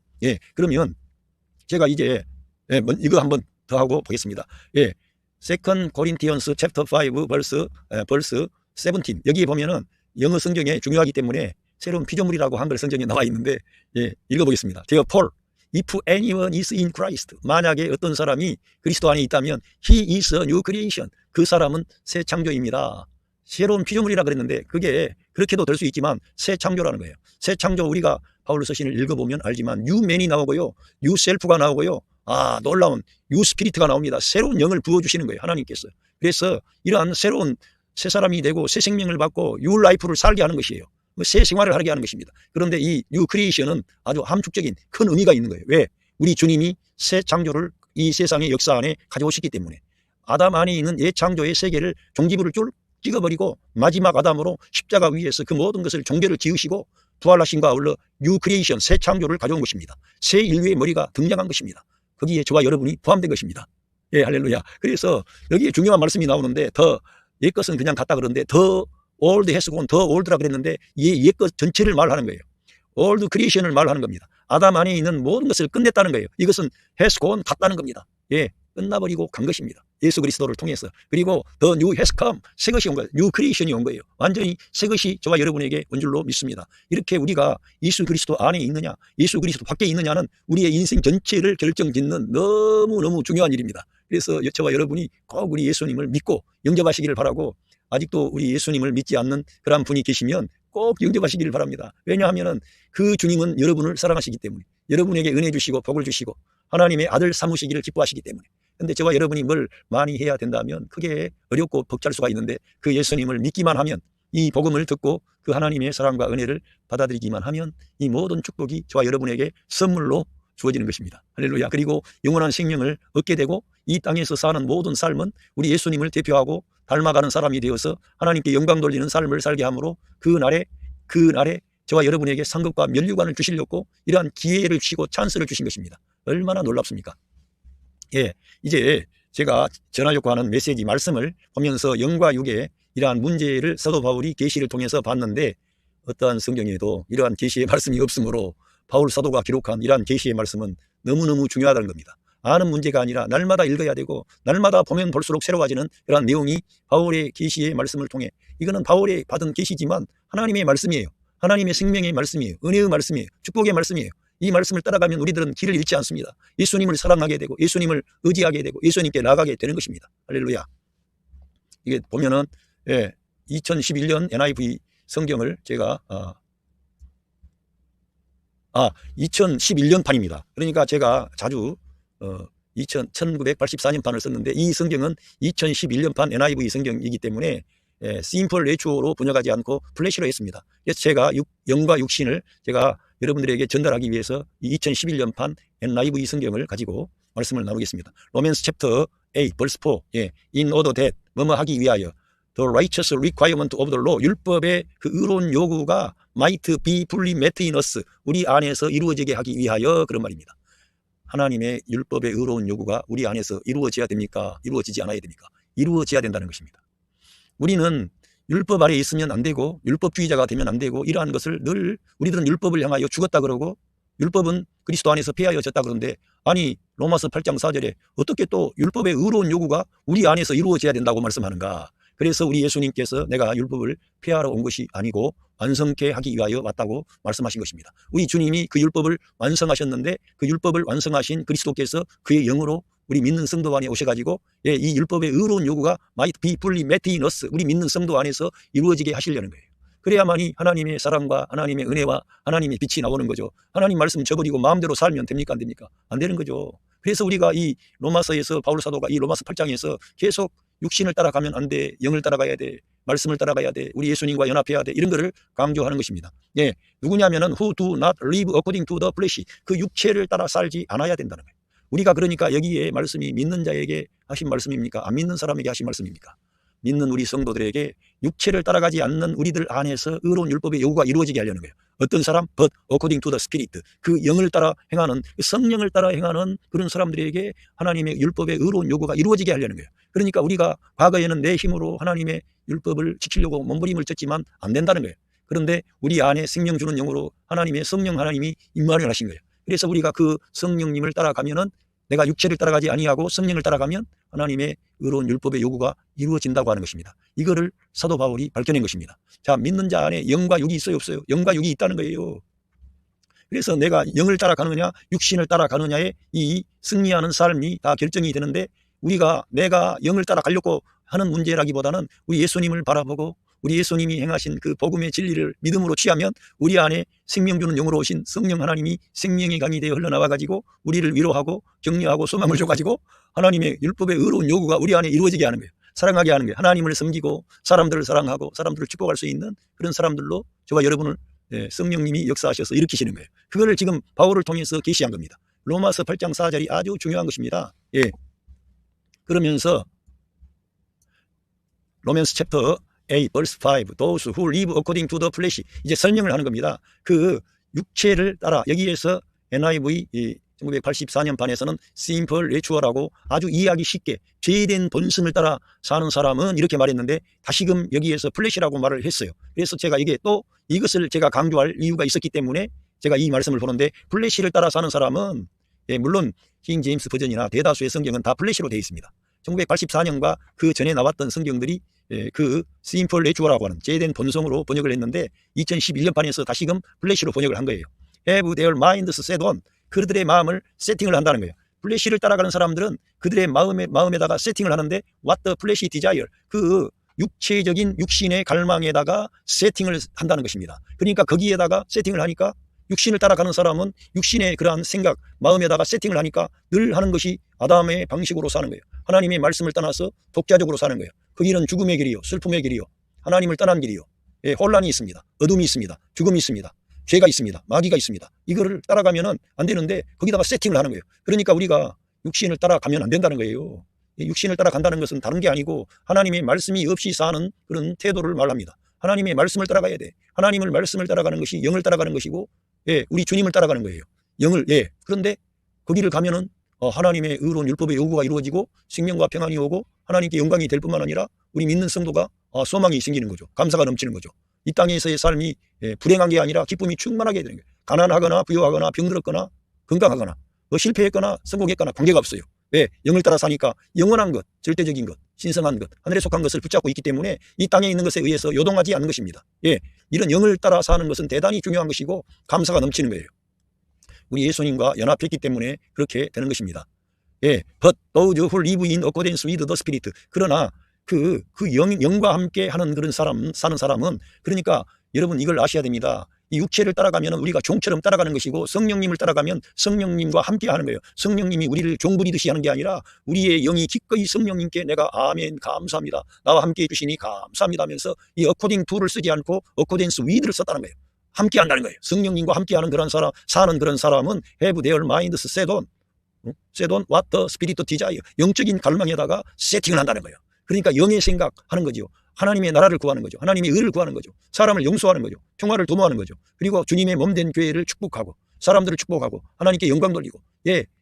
그러면 제가 이제 이거 한번 더 하고 보겠습니다. 2 Corinthians chapter 5 verse 17 여기 보면은 영어 성경에 중요하기 때문에 새로운 피조물이라고 한글 성경에 나와 있는데 읽어보겠습니다. Therefore, if anyone is in Christ, 만약에 어떤 사람이 그리스도 안에 있다면 he is a new creation. 그 사람은 새 창조입니다. 새로운 피조물이라 그랬는데 그게 그렇게도 될 수 있지만 새 창조라는 거예요. 새 창조 우리가 바울로 서신을 읽어보면 알지만 new man이 나오고요. new self가 나오고요. 놀라운 new spirit가 나옵니다. 새로운 영을 부어주시는 거예요. 하나님께서. 그래서 이러한 새로운 새 사람이 되고 새 생명을 받고 new life를 살게 하는 것이에요. 새 생활을 하게 하는 것입니다. 그런데 이 뉴 크리에이션은 아주 함축적인 큰 의미가 있는 거예요. 왜? 우리 주님이 새 창조를 이 세상의 역사 안에 가져오셨기 때문에 아담 안에 있는 옛 창조의 세계를 종지부를 찍어버리고 마지막 아담으로 십자가 위에서 그 모든 것을 종결을 지으시고 부활하심과 아울러 뉴 크리에이션 새 창조를 가져온 것입니다. 새 인류의 머리가 등장한 것입니다. 거기에 저와 여러분이 포함된 것입니다. 할렐루야. 그래서 여기에 중요한 말씀이 나오는데 옛 것은 그냥 같다 그러는데 더 old has gone, 더 ol드라 그랬는데 옛 것 전체를 말하는 거예요. old creation을 말하는 겁니다. 아담 안에 있는 모든 것을 끝냈다는 거예요. 이것은 has gone, 갔다는 겁니다. 끝나버리고 간 것입니다. 예수 그리스도를 통해서. 그리고 the new has come, 새 것이 온 거예요. new creation이 온 거예요. 완전히 새 것이 저와 여러분에게 온 줄로 믿습니다. 이렇게 우리가 예수 그리스도 안에 있느냐, 예수 그리스도 밖에 있느냐는 우리의 인생 전체를 결정짓는 너무너무 중요한 일입니다. 그래서 저와 여러분이 꼭 우리 예수님을 믿고 영접하시기를 바라고, 아직도 우리 예수님을 믿지 않는 그런 분이 계시면 꼭 영접하시기를 바랍니다. 왜냐하면 그 주님은 여러분을 사랑하시기 때문에, 여러분에게 은혜 주시고 복을 주시고 하나님의 아들 삼으시기를 기뻐하시기 때문에. 그런데 저와 여러분이 뭘 많이 해야 된다면 크게 어렵고 벅찰 수가 있는데 그 예수님을 믿기만 하면, 이 복음을 듣고 그 하나님의 사랑과 은혜를 받아들이기만 하면 이 모든 축복이 저와 여러분에게 선물로 주어지는 것입니다. 할렐루야. 그리고 영원한 생명을 얻게 되고 이 땅에서 사는 모든 삶은 우리 예수님을 대표하고 닮아가는 사람이 되어서 하나님께 영광 돌리는 삶을 살게 하므로 그 날에 저와 여러분에게 상급과 면류관을 주시려고 이러한 기회를 주시고 찬스를 주신 것입니다. 얼마나 놀랍습니까? 이제 제가 전하려고 하는 메시지 말씀을 보면서 영과 육의 이러한 문제를 사도 바울이 계시를 통해서 봤는데 어떠한 성경에도 이러한 계시의 말씀이 없으므로 바울 사도가 기록한 이러한 계시의 말씀은 너무너무 중요하다는 겁니다. 아는 문제가 아니라 날마다 읽어야 되고 날마다 보면 볼수록 새로워지는 그런 내용이 바울의 계시의 말씀을 통해, 이거는 바울이 받은 계시지만 하나님의 말씀이에요. 하나님의 생명의 말씀이에요. 은혜의 말씀이에요. 축복의 말씀이에요. 이 말씀을 따라가면 우리들은 길을 잃지 않습니다. 예수님을 사랑하게 되고 예수님을 의지하게 되고 예수님께 나가게 되는 것입니다. 할렐루야. 이게 보면은 2011년 NIV 성경을 제가 2011년 판입니다. 그러니까 제가 자주 1984년 판을 썼는데 이 성경은 2011년 판 NIV 성경이기 때문에 심플 레추어로 번역하지 않고 플래시로 했습니다. 그래서 제가 영과 육신을 제가 여러분들에게 전달하기 위해서 이 2011년 판 NIV 성경을 가지고 말씀을 나누겠습니다. 로맨스 챕터 8 verse 4 in order that 뭐뭐 하기 위하여 the righteous requirement of the law, 율법의 그 의로운 요구가 might be fully met in us, 우리 안에서 이루어지게 하기 위하여, 그런 말입니다. 하나님의 율법의 의로운 요구가 우리 안에서 이루어져야 됩니까? 이루어지지 않아야 됩니까? 이루어져야 된다는 것입니다. 우리는 율법 아래에 있으면 안 되고 율법주의자가 되면 안 되고 이러한 것을 늘 우리들은 율법을 향하여 죽었다 그러고 율법은 그리스도 안에서 폐하여졌다 그러는데, 아니 로마서 8장 4절에 어떻게 또 율법의 의로운 요구가 우리 안에서 이루어져야 된다고 말씀하는가? 그래서 우리 예수님께서 내가 율법을 폐하러 온 것이 아니고 완성케 하기 위하여 왔다고 말씀하신 것입니다. 우리 주님이 그 율법을 완성하셨는데 그 율법을 완성하신 그리스도께서 그의 영으로 우리 믿는 성도 안에 오셔가지고 이 율법의 의로운 요구가 might be fully met in us, 우리 믿는 성도 안에서 이루어지게 하시려는 거예요. 그래야만이 하나님의 사랑과 하나님의 은혜와 하나님의 빛이 나오는 거죠. 하나님 말씀 저버리고 마음대로 살면 됩니까? 안 됩니까? 안 되는 거죠. 그래서 우리가 이 로마서에서 바울 사도가 이 로마서 8장에서 계속 육신을 따라가면 안 돼, 영을 따라가야 돼, 말씀을 따라가야 돼, 우리 예수님과 연합해야 돼, 이런 거를 강조하는 것입니다. 누구냐면은 who do not live according to the flesh, 그 육체를 따라 살지 않아야 된다는 거예요. 우리가 그러니까 여기에 말씀이 믿는 자에게 하신 말씀입니까? 안 믿는 사람에게 하신 말씀입니까? 믿는 우리 성도들에게 육체를 따라가지 않는 우리들 안에서 의로운 율법의 요구가 이루어지게 하려는 거예요. 어떤 사람? But according to the Spirit, 그 영을 따라 행하는, 성령을 따라 행하는 그런 사람들에게 하나님의 율법의 의로운 요구가 이루어지게 하려는 거예요. 그러니까 우리가 과거에는 내 힘으로 하나님의 율법을 지키려고 몸부림을 쳤지만 안 된다는 거예요. 그런데 우리 안에 생명 주는 영으로 하나님의 성령 하나님이 임마를 하신 거예요. 그래서 우리가 그 성령님을 따라가면은, 내가 육체를 따라가지 아니하고 성령을 따라가면 하나님의 의로운 율법의 요구가 이루어진다고 하는 것입니다. 이거를 사도 바울이 밝혀낸 것입니다. 자, 믿는 자 안에 영과 육이 있어요, 없어요? 영과 육이 있다는 거예요. 그래서 내가 영을 따라가느냐 육신을 따라가느냐에 이 승리하는 삶이 다 결정이 되는데, 우리가 내가 영을 따라가려고 하는 문제라기보다는 우리 예수님을 바라보고 우리 예수님이 행하신 그 복음의 진리를 믿음으로 취하면 우리 안에 생명 주는 영으로 오신 성령 하나님이 생명의 강이 되어 흘러나와 가지고 우리를 위로하고 격려하고 소망을 줘 가지고 하나님의 율법의 의로운 요구가 우리 안에 이루어지게 하는 거예요. 사랑하게 하는 거예요. 하나님을 섬기고 사람들을 사랑하고 사람들을 축복할 수 있는 그런 사람들로 저와 여러분을 성령님이 역사하셔서 일으키시는 거예요. 그거를 지금 바울을 통해서 계시한 겁니다. 로마서 8장 4절이 아주 중요한 것입니다. 로맨스 챕터 8 verse 5, those who live according to the flesh, 이제 설명을 하는 겁니다. 그 육체를 따라, 여기에서 NIV 1984년 판에서는 simple natural하고 아주 이해하기 쉽게 죄된 본성을 따라 사는 사람은 이렇게 말했는데, 다시금 여기에서 플래시라고 말을 했어요. 그래서 제가 이게 또 이것을 제가 강조할 이유가 있었기 때문에 제가 이 말씀을 보는데, 플래시를 따라 사는 사람은 물론 킹 제임스 버전이나 대다수의 성경은 다 플래시로 되어 있습니다. 1984년과 그 전에 나왔던 성경들이 그 심플 내추럴이라고 하는 죄된 본성으로 번역을 했는데 2011년 판에서 다시금 플래시로 번역을 한 거예요. Have their minds set on, 그들의 마음을 세팅을 한다는 거예요. 플래시를 따라가는 사람들은 그들의 마음에다가 세팅을 하는데 what the flesh desire, 그 육체적인 육신의 갈망에다가 세팅을 한다는 것입니다. 그러니까 거기에다가 세팅을 하니까 육신을 따라가는 사람은 육신의 그러한 생각, 마음에다가 세팅을 하니까 늘 하는 것이 아담의 방식으로 사는 거예요. 하나님의 말씀을 떠나서 독자적으로 사는 거예요. 그 길은 죽음의 길이요, 슬픔의 길이요, 하나님을 떠난 길이요, 혼란이 있습니다, 어둠이 있습니다, 죽음이 있습니다, 죄가 있습니다, 마귀가 있습니다. 이거를 따라가면은 안 되는데 거기다가 세팅을 하는 거예요. 그러니까 우리가 육신을 따라가면 안 된다는 거예요. 육신을 따라간다는 것은 다른 게 아니고 하나님의 말씀이 없이 사는 그런 태도를 말합니다. 하나님의 말씀을 따라가야 돼. 하나님의 말씀을 따라가는 것이 영을 따라가는 것이고, 우리 주님을 따라가는 거예요. 영을. 그런데 거기를 가면은 하나님의 의로운 율법의 요구가 이루어지고 생명과 평안이 오고 하나님께 영광이 될 뿐만 아니라 우리 믿는 성도가 소망이 생기는 거죠. 감사가 넘치는 거죠. 이 땅에서의 삶이 불행한 게 아니라 기쁨이 충만하게 되는 거예요. 가난하거나 부유하거나 병들었거나 건강하거나 실패했거나 성공했거나 관계가 없어요. 왜? 영을 따라 사니까 영원한 것, 절대적인 것, 신성한 것, 하늘에 속한 것을 붙잡고 있기 때문에 이 땅에 있는 것에 의해서 요동하지 않는 것입니다. 이런 영을 따라 사는 것은 대단히 중요한 것이고 감사가 넘치는 거예요. 우리 예수님과 연합했기 때문에 그렇게 되는 것입니다. But those who live in accordance with the Spirit, 그러나 그 영과 함께 하는 그런 사는 사람은, 그러니까 여러분 이걸 아셔야 됩니다. 이 육체를 따라가면 우리가 종처럼 따라가는 것이고 성령님을 따라가면 성령님과 함께 하는 거예요. 성령님이 우리를 종부리듯이 하는 게 아니라 우리의 영이 기꺼이 성령님께 내가 아멘 감사합니다, 나와 함께 해주시니 감사합니다 하면서 이 according to를 쓰지 않고 accordance with를 썼다는 거예요. 함께 한다는 거예요. 성령님과 함께 하는 그런 사람, 사는 그런 사람은 have their minds set on what the Spirit desire, 영적인 갈망에다가 세팅을 한다는 거예요. 그러니까 영의 생각하는 거죠. 하나님의 나라를 구하는 거죠. 하나님의 의를 구하는 거죠. 사람을 용서하는 거죠. 평화를 도모하는 거죠. 그리고 주님의 몸된 교회를 축복하고 사람들을 축복하고 하나님께 영광 돌리고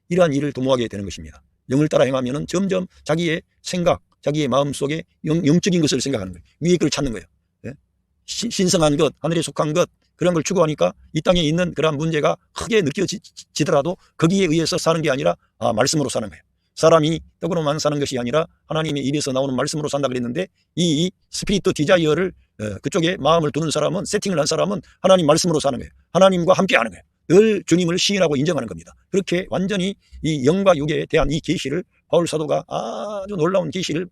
이러한 일을 도모하게 되는 것입니다. 영을 따라 행하면 점점 자기의 생각, 자기의 마음속에 영적인 것을 생각하는 거예요. 위의 것을 찾는 거예요. 신성한 것, 하늘에 속한 것, 그런 걸 추구하니까 이 땅에 있는 그러한 문제가 크게 느껴지더라도 거기에 의해서 사는 게 아니라 말씀으로 사는 거예요. 사람이 떡으로만 사는 것이 아니라 하나님의 입에서 나오는 말씀으로 산다 그랬는데, 이 스피리트 디자이어를 그쪽에 마음을 두는 사람은, 세팅을 한 사람은 하나님 말씀으로 사는 거예요. 하나님과 함께 하는 거예요. 늘 주님을 시인하고 인정하는 겁니다. 그렇게 완전히 이 영과 육에 대한 이 계시를 바울 사도가 아주 놀라운 계시를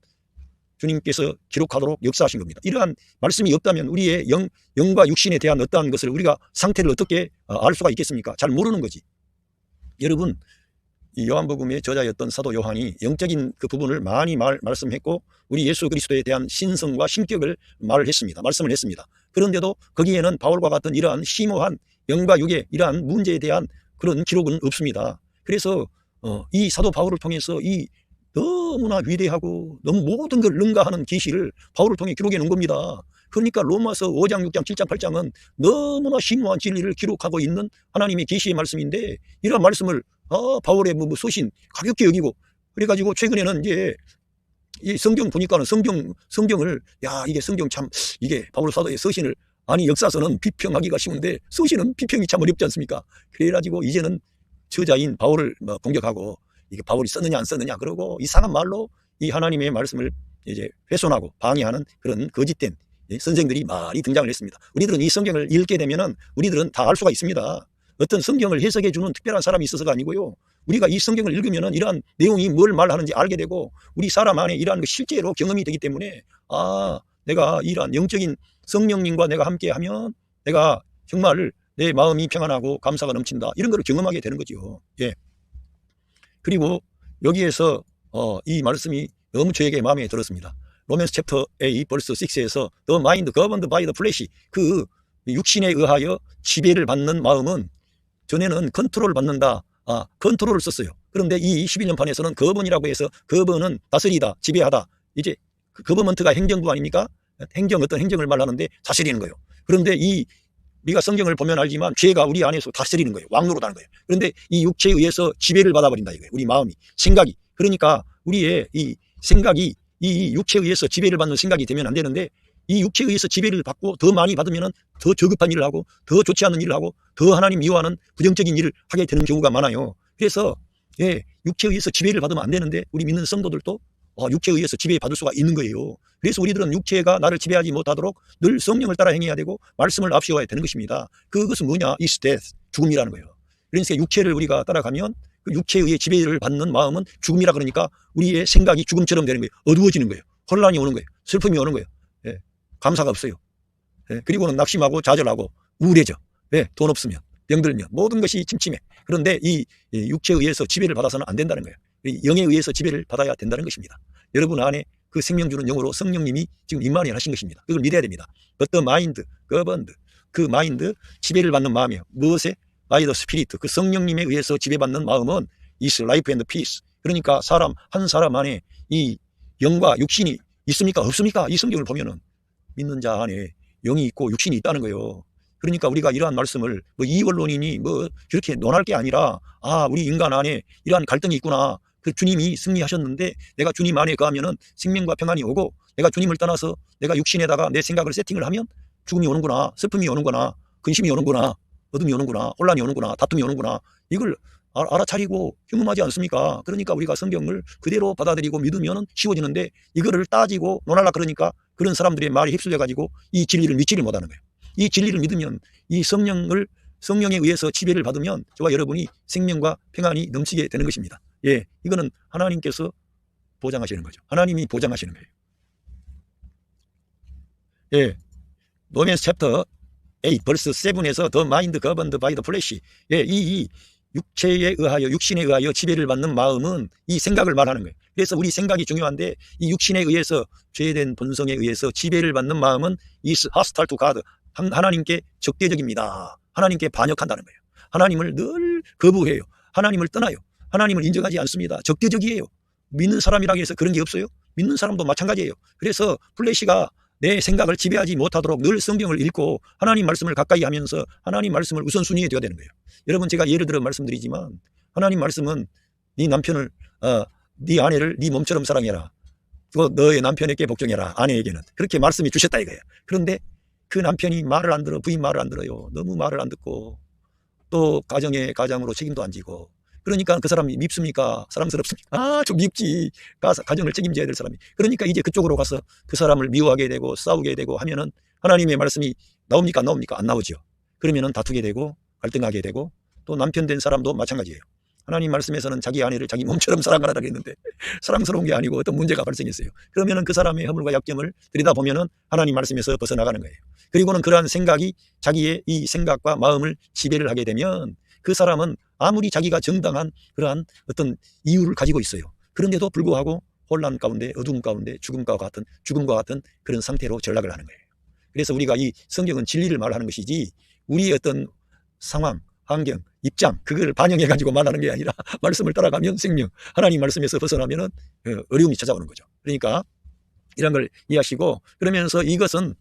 주님께서 기록하도록 역사하신 겁니다. 이러한 말씀이 없다면 우리의 영과 육신에 대한 어떠한 것을 우리가 상태를 어떻게 알 수가 있겠습니까? 잘 모르는 거지. 여러분, 이 요한복음의 저자였던 사도 요한이 영적인 그 부분을 많이 말씀했고, 우리 예수 그리스도에 대한 신성과 신격을 말씀을 했습니다. 그런데도 거기에는 바울과 같은 이러한 심오한 영과 육의 이러한 문제에 대한 그런 기록은 없습니다. 그래서 이 사도 바울을 통해서 이 너무나 위대하고 너무 모든 걸 능가하는 계시를 바울을 통해 기록해 놓은 겁니다. 그러니까 로마서 5장, 6장, 7장, 8장은 너무나 심오한 진리를 기록하고 있는 하나님의 계시의 말씀인데, 이런 말씀을 바울의 소신 가볍게 여기고, 그래가지고 최근에는 이제 이 성경 보니까는 성경을 이게 성경 참, 이게 바울 사도의 서신을, 아니 역사서는 비평하기가 쉬운데 서신은 비평이 참 어렵지 않습니까? 그래가지고 이제는 저자인 바울을 공격하고, 이게 바울이 썼느냐 안 썼느냐 그러고 이상한 말로 이 하나님의 말씀을 이제 훼손하고 방해하는 그런 거짓된 선생들이 많이 등장을 했습니다. 우리들은 이 성경을 읽게 되면은 우리들은 다 알 수가 있습니다. 어떤 성경을 해석해 주는 특별한 사람이 있어서가 아니고요. 우리가 이 성경을 읽으면은 이러한 내용이 뭘 말하는지 알게 되고, 우리 사람 안에 이러한 실제로 경험이 되기 때문에, 내가 이러한 영적인 성령님과 내가 함께하면 내가 정말 내 마음이 평안하고 감사가 넘친다, 이런 걸 경험하게 되는 거죠. 예. 그리고 여기에서 이 말씀이 너무 저에게 마음에 들었습니다. 로맨스 챕터 8 벌스 6에서 The mind governed by the flesh, 그 육신에 의하여 지배를 받는 마음은, 전에는 컨트롤 받는다, 컨트롤을 썼어요. 그런데 이 11년판에서는 거번이라고 해서, 거번은 다스리다, 지배하다. 이제 거버먼트가 행정부 아닙니까? 어떤 행정을 말하는데 다스리는 거예요. 그런데 우리가 성경을 보면 알지만 죄가 우리 안에서 다스리는 거예요. 왕노릇하는 거예요. 그런데 이 육체에 의해서 지배를 받아버린다 이거예요. 우리 마음이, 생각이. 그러니까 우리의 이 생각이 이 육체에 의해서 지배를 받는 생각이 되면 안 되는데, 이 육체에 의해서 지배를 받고 더 많이 받으면 더 저급한 일을 하고, 더 좋지 않은 일을 하고, 더 하나님 미워하는 부정적인 일을 하게 되는 경우가 많아요. 그래서 육체에 의해서 지배를 받으면 안 되는데, 우리 믿는 성도들도 육체에 의해서 지배받을 수가 있는 거예요. 그래서 우리들은 육체가 나를 지배하지 못하도록 늘 성령을 따라 행해야 되고 말씀을 앞세워야 되는 것입니다. 그것은 뭐냐? is death, 죽음이라는 거예요. 그러니까 육체를 우리가 따라가면 그 육체에 의해 지배를 받는 마음은 죽음이라, 그러니까 우리의 생각이 죽음처럼 되는 거예요. 어두워지는 거예요. 혼란이 오는 거예요. 슬픔이 오는 거예요. 감사가 없어요. 그리고는 낙심하고 좌절하고 우울해져. 돈 없으면, 병들면, 모든 것이 침침해. 그런데 이 육체에 의해서 지배를 받아서는 안 된다는 거예요. 영에 의해서 지배를 받아야 된다는 것입니다. 여러분 안에 그 생명 주는 영으로 성령님이 지금 임만히 하신 것입니다. 그걸 믿어야 됩니다. But the mind governed, 그 마인드, 지배를 받는 마음이요. 무엇에? by the spirit, 그 성령님에 의해서 지배받는 마음은 is life and peace. 그러니까 한 사람 안에 이 영과 육신이 있습니까? 없습니까? 이 성경을 보면은 믿는 자 안에 영이 있고 육신이 있다는 거예요. 그러니까 우리가 이러한 말씀을 이원론이니 그렇게 논할 게 아니라, 우리 인간 안에 이러한 갈등이 있구나. 그 주님이 승리하셨는데 내가 주님 안에 거하면은 생명과 평안이 오고, 내가 주님을 떠나서 내가 육신에다가 내 생각을 세팅을 하면 죽음이 오는구나, 슬픔이 오는구나, 근심이 오는구나, 어둠이 오는구나, 혼란이 오는구나, 다툼이 오는구나, 이걸 알아차리고 경험하지 않습니까? 그러니까 우리가 성경을 그대로 받아들이고 믿으면 쉬워지는데, 이거를 따지고 논하려 그러니까 그런 사람들의 말이 휩쓸려 가지고 이 진리를 믿지를 못하는 거예요. 이 진리를 믿으면, 이 성령에 의해서 지배를 받으면 저와 여러분이 생명과 평안이 넘치게 되는 것입니다. 이거는 하나님께서 보장하시는 거죠. 하나님이 보장하시는 거예요. 로맨스 챕터 8 벌스 7에서 The mind governed by the flesh, 이 육체에 의하여, 육신에 의하여 지배를 받는 마음은 이 생각을 말하는 거예요. 그래서 우리 생각이 중요한데, 이 육신에 의해서, 죄된 본성에 의해서 지배를 받는 마음은 is hostile to God, 하나님께 적대적입니다. 하나님께 반역한다는 거예요. 하나님을 늘 거부해요. 하나님을 떠나요. 하나님을 인정하지 않습니다. 적대적이에요. 믿는 사람이라고 해서 그런 게 없어요. 믿는 사람도 마찬가지예요. 그래서 플래시가 내 생각을 지배하지 못하도록 늘 성경을 읽고 하나님 말씀을 가까이 하면서 하나님 말씀을 우선순위에 둬야 되는 거예요. 여러분, 제가 예를 들어 말씀드리지만, 하나님 말씀은 네 남편을, 네 아내를 네 몸처럼 사랑해라, 또 너의 남편에게 복종해라, 아내에게는, 그렇게 말씀이 주셨다 이거예요. 그런데 그 남편이 말을 안 들어, 부인 말을 안 들어요. 너무 말을 안 듣고, 또 가정으로 책임도 안 지고, 그러니까 그 사람이 밉습니까? 사랑스럽습니까? 좀 밉지. 가정을 책임져야 될 사람이. 그러니까 이제 그쪽으로 가서 그 사람을 미워하게 되고 싸우게 되고 하면은 하나님의 말씀이 나옵니까? 안 나옵니까? 안 나오죠. 그러면은 다투게 되고 갈등하게 되고, 또 남편 된 사람도 마찬가지예요. 하나님 말씀에서는 자기 아내를 자기 몸처럼 사랑하라고 했는데 사랑스러운 게 아니고 어떤 문제가 발생했어요. 그러면은 그 사람의 허물과 약점을 들여다보면은 하나님 말씀에서 벗어나가는 거예요. 그리고는 그러한 생각이 자기의 이 생각과 마음을 지배를 하게 되면 그 사람은 아무리 자기가 정당한 그러한 어떤 이유를 가지고 있어요. 그런데도 불구하고 혼란 가운데, 어두움 가운데 죽음과 같은 그런 상태로 전락을 하는 거예요. 그래서 우리가 이 성경은 진리를 말하는 것이지 우리의 어떤 상황, 환경, 입장, 그걸 반영해 가지고 말하는 게 아니라 말씀을 따라가면 생명, 하나님 말씀에서 벗어나면은 어려움이 찾아오는 거죠. 그러니까 이런 걸 이해하시고, 그러면서 이것은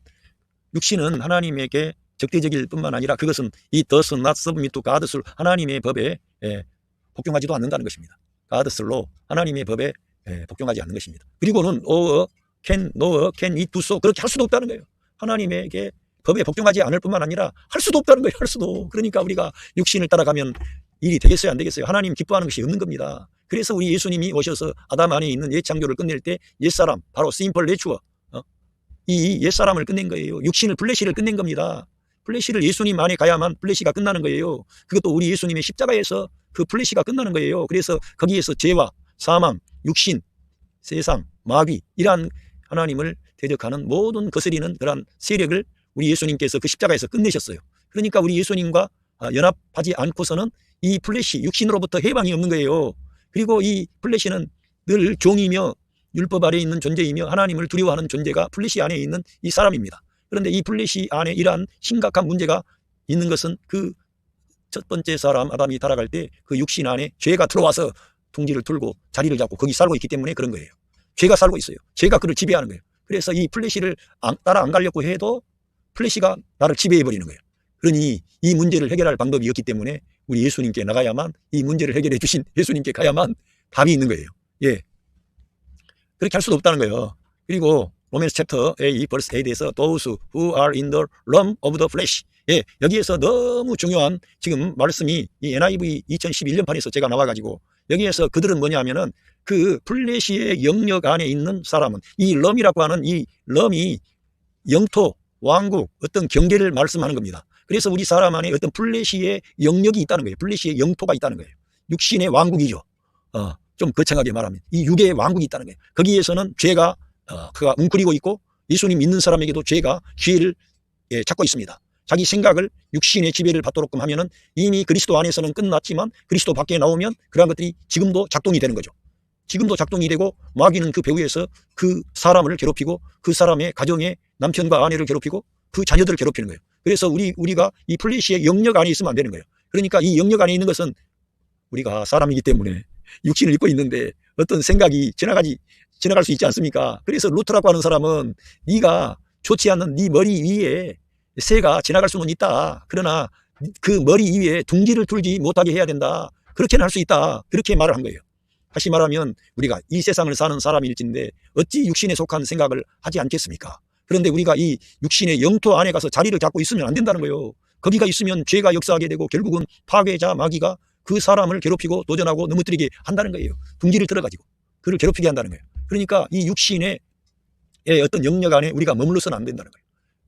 육신은 하나님에게 적대적일 뿐만 아니라 그것은 이 does not submit to God's 하나님의 법에 복종하지도 않는다는 것입니다. God's law, 하나님의 법에 복종하지 않는 것입니다. 그리고는 can it do so, 그렇게 할 수도 없다는 거예요. 하나님에게 법에 복종하지 않을 뿐만 아니라 할 수도 없다는 거예요. 할 수도. 그러니까 우리가 육신을 따라가면 일이 되겠어요? 안 되겠어요? 하나님 기뻐하는 것이 없는 겁니다. 그래서 우리 예수님이 오셔서 아담 안에 있는 옛 창조를 끝낼 때 옛사람, 바로 심플 내추어, 이 옛사람을 끝낸 거예요. 육신을, 플래시를 끝낸 겁니다. 플래시를 예수님 안에 가야만 플래시가 끝나는 거예요. 그것도 우리 예수님의 십자가에서 그 플래시가 끝나는 거예요. 그래서 거기에서 죄와 사망, 육신, 세상, 마귀, 이러한 하나님을 대적하는 모든 거스리는 그러한 세력을 우리 예수님께서 그 십자가에서 끝내셨어요. 그러니까 우리 예수님과 연합하지 않고서는 이 플래시, 육신으로부터 해방이 없는 거예요. 그리고 이 플래시는 늘 종이며 율법 아래에 있는 존재이며 하나님을 두려워하는 존재가 플래시 안에 있는 이 사람입니다. 그런데 이 플래시 안에 이러한 심각한 문제가 있는 것은 그 첫 번째 사람 아담이 타락할 때 그 육신 안에 죄가 들어와서 둥지를 틀고 자리를 잡고 거기 살고 있기 때문에 그런 거예요. 죄가 살고 있어요. 죄가 그를 지배하는 거예요. 그래서 이 플래시를 따라 안 가려고 해도 플래시가 나를 지배해버리는 거예요. 그러니 이 문제를 해결할 방법이 없기 때문에 우리 예수님께 나가야만, 이 문제를 해결해 주신 예수님께 가야만 답이 있는 거예요. 예, 그렇게 할 수도 없다는 거예요. 그리고 로맨스 챕터 8 verse 8에서 those who are in the realm of the flesh, 예, 여기에서 너무 중요한 지금 말씀이 이 NIV 2011년판에서 제가 나와가지고 여기에서 그들은 뭐냐 하면은 그 플래시의 영역 안에 있는 사람은, 이 럼이라고 하는 이 럼이 영토, 왕국, 어떤 경계를 말씀하는 겁니다. 그래서 우리 사람 안에 어떤 플래시의 영역이 있다는 거예요. 플래시의 영토가 있다는 거예요. 육신의 왕국이죠. 좀 거창하게 말하면 이 육의 왕국이 있다는 거예요. 거기에서는 죄가 그가 웅크리고 있고 예수님 믿는 사람에게도 죄가 기회를 찾고 있습니다. 자기 생각을 육신의 지배를 받도록끔 하면은 이미 그리스도 안에서는 끝났지만 그리스도 밖에 나오면 그러한 것들이 지금도 작동이 되는 거죠. 지금도 작동이 되고 마귀는 그 배후에서 그 사람을 괴롭히고 그 사람의 가정의 남편과 아내를 괴롭히고 그 자녀들을 괴롭히는 거예요. 그래서 우리가 이 플래시의 영역 안에 있으면 안 되는 거예요. 그러니까 이 영역 안에 있는 것은 우리가 사람이기 때문에 육신을 입고 있는데 어떤 생각이 지나갈 수 있지 않습니까? 그래서 루터라고 하는 사람은 네가 좋지 않는 네 머리 위에 새가 지나갈 수는 있다. 그러나 그 머리 위에 둥지를 틀지 못하게 해야 된다. 그렇게는 할 수 있다. 그렇게 말을 한 거예요. 다시 말하면 우리가 이 세상을 사는 사람일진데 어찌 육신에 속한 생각을 하지 않겠습니까? 그런데 우리가 이 육신의 영토 안에 가서 자리를 잡고 있으면 안 된다는 거예요. 거기가 있으면 죄가 역사하게 되고 결국은 파괴자 마귀가 그 사람을 괴롭히고 도전하고 넘어뜨리게 한다는 거예요. 둥지를 들어가지고 그를 괴롭히게 한다는 거예요. 그러니까 이 육신의 어떤 영역 안에 우리가 머물러서는 안 된다는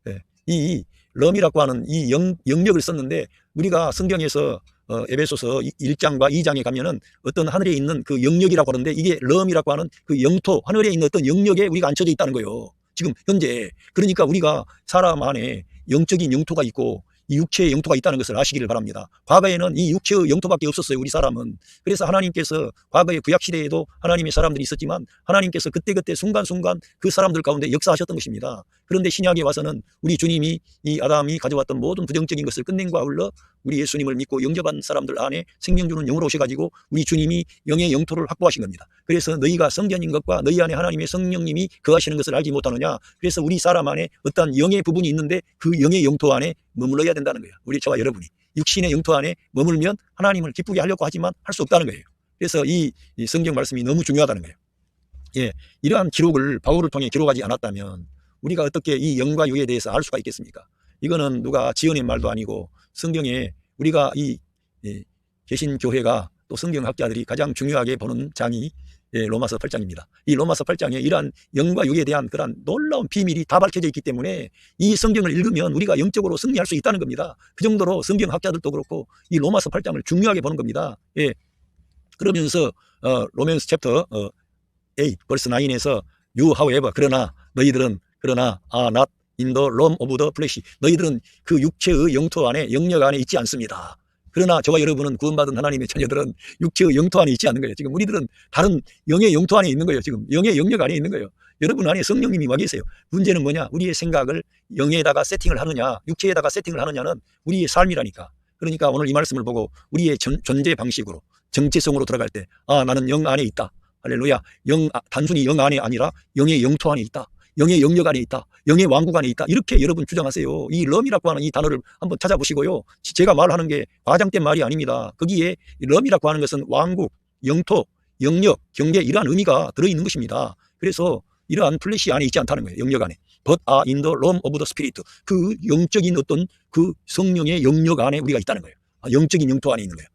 거예요. 이 럼이라고 하는 이 영역을 썼는데 우리가 성경에서 에베소서 1장과 2장에 가면은 어떤 하늘에 있는 그 영역이라고 하는데 이게 럼이라고 하는 그 영토, 하늘에 있는 어떤 영역에 우리가 앉혀져 있다는 거예요. 지금 현재. 그러니까 우리가 사람 안에 영적인 영토가 있고 이 육체의 영토가 있다는 것을 아시기를 바랍니다. 과거에는 이 육체의 영토밖에 없었어요. 우리 사람은. 그래서 하나님께서 과거의 구약시대에도 하나님의 사람들이 있었지만 하나님께서 그때그때 순간순간 그 사람들 가운데 역사하셨던 것입니다. 그런데 신약에 와서는 우리 주님이 이 아담이 가져왔던 모든 부정적인 것을 끝낸과 아울러 우리 예수님을 믿고 영접한 사람들 안에 생명 주는 영으로 오셔가지고 우리 주님이 영의 영토를 확보하신 겁니다. 그래서 너희가 성전인 것과 너희 안에 하나님의 성령님이 거하시는 것을 알지 못하느냐. 그래서 우리 사람 안에 어떤 영의 부분이 있는데 그 영의 영토 안에 머물러야 된다는 거예요. 우리 저와 여러분이 육신의 영토 안에 머물면 하나님을 기쁘게 하려고 하지만 할 수 없다는 거예요. 그래서 이 성경 말씀이 너무 중요하다는 거예요. 예, 이러한 기록을 바울을 통해 기록하지 않았다면 우리가 어떻게 이 영과 육에 대해서 알 수가 있겠습니까? 이거는 누가 지어낸 말도 아니고 성경에 우리가 이 개신교회가 또 성경학자들이 가장 중요하게 보는 장이 로마서 8장입니다. 이 로마서 8장에 이러한 영과 육에 대한 그런 놀라운 비밀이 다 밝혀져 있기 때문에 이 성경을 읽으면 우리가 영적으로 승리할 수 있다는 겁니다. 그 정도로 성경학자들도 그렇고 이 로마서 8장을 중요하게 보는 겁니다. 그러면서 로맨스 챕터 8 벌스 9에서 you however 그러나 너희들은 그러나 are not in the realm of the flesh 너희들은 그 육체의 영토 안에 영역 안에 있지 않습니다. 그러나 저와 여러분은 구원받은 하나님의 자녀들은 육체의 영토 안에 있지 않는 거예요. 지금 우리들은 다른 영의 영토 안에 있는 거예요. 지금 영의 영역 안에 있는 거예요. 여러분 안에 성령님이 와 계세요. 문제는 뭐냐? 우리의 생각을 영에다가 세팅을 하느냐 육체에다가 세팅을 하느냐는 우리의 삶이라니까. 그러니까 오늘 이 말씀을 보고 우리의 존재 방식으로 정체성으로 들어갈 때 나는 영 안에 있다. 할렐루야. 단순히 영 안에 아니라 영의 영토 안에 있다. 영의 영역 안에 있다. 영의 왕국 안에 있다. 이렇게 여러분 주장하세요. 이 럼이라고 하는 이 단어를 한번 찾아보시고요. 제가 말하는 게 과장된 말이 아닙니다. 거기에 럼이라고 하는 것은 왕국, 영토, 영역, 경계 이러한 의미가 들어있는 것입니다. 그래서 이러한 플래시 안에 있지 않다는 거예요. 영역 안에. But are in the realm of the spirit. 그 영적인 어떤 그 성령의 영역 안에 우리가 있다는 거예요. 영적인 영토 안에 있는 거예요.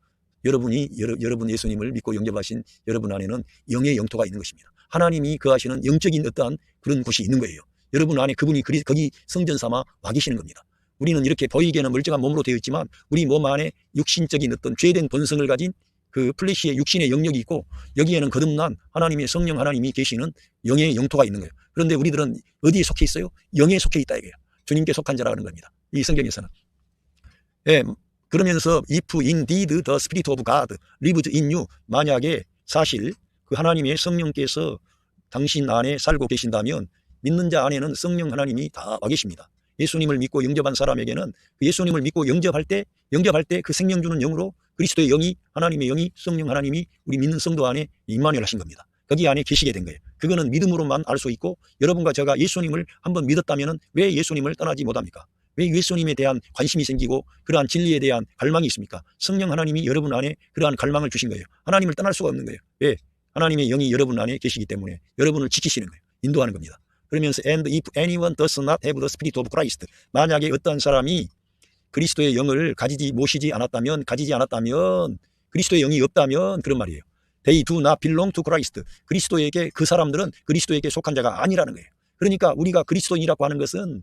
여러분 예수님을 믿고 영접하신 여러분 안에는 영의 영토가 있는 것입니다. 하나님이 거하시는 영적인 어떠한 그런 곳이 있는 거예요. 여러분 안에 그분이 거기 성전 삼아 와 계시는 겁니다. 우리는 이렇게 보이기에는 멀쩡한 몸으로 되어 있지만 우리 몸 안에 육신적인 어떤 죄된 본성을 가진 그 플래시의 육신의 영역이 있고 여기에는 거듭난 하나님의 성령 하나님이 계시는 영의 영토가 있는 거예요. 그런데 우리들은 어디에 속해 있어요? 영에 속해 있다 이거예요. 주님께 속한 자라는 겁니다. 이 성경에서는. 그러면서 if indeed the spirit of God lives in you 만약에 사실 그 하나님의 성령께서 당신 안에 살고 계신다면 믿는 자 안에는 성령 하나님이 다 와 계십니다. 예수님을 믿고 영접한 사람에게는 그 예수님을 믿고 영접할 때 그 생명 주는 영으로 그리스도의 영이 하나님의 영이 성령 하나님이 우리 믿는 성도 안에 임마누엘 하신 겁니다. 거기 안에 계시게 된 거예요. 그거는 믿음으로만 알 수 있고 여러분과 제가 예수님을 한번 믿었다면 왜 예수님을 떠나지 못합니까? 왜 예수님에 대한 관심이 생기고 그러한 진리에 대한 갈망이 있습니까? 성령 하나님이 여러분 안에 그러한 갈망을 주신 거예요. 하나님을 떠날 수가 없는 거예요. 왜? 하나님의 영이 여러분 안에 계시기 때문에 여러분을 지키시는 거예요. 인도하는 겁니다. 그러면서 and if anyone does not have the spirit of Christ 만약에 어떤 사람이 그리스도의 영을 가지지 않았다면 그리스도의 영이 없다면 그런 말이에요. They do not belong to Christ. 그 사람들은 그리스도에게 속한 자가 아니라는 거예요. 그러니까 우리가 그리스도인이라고 하는 것은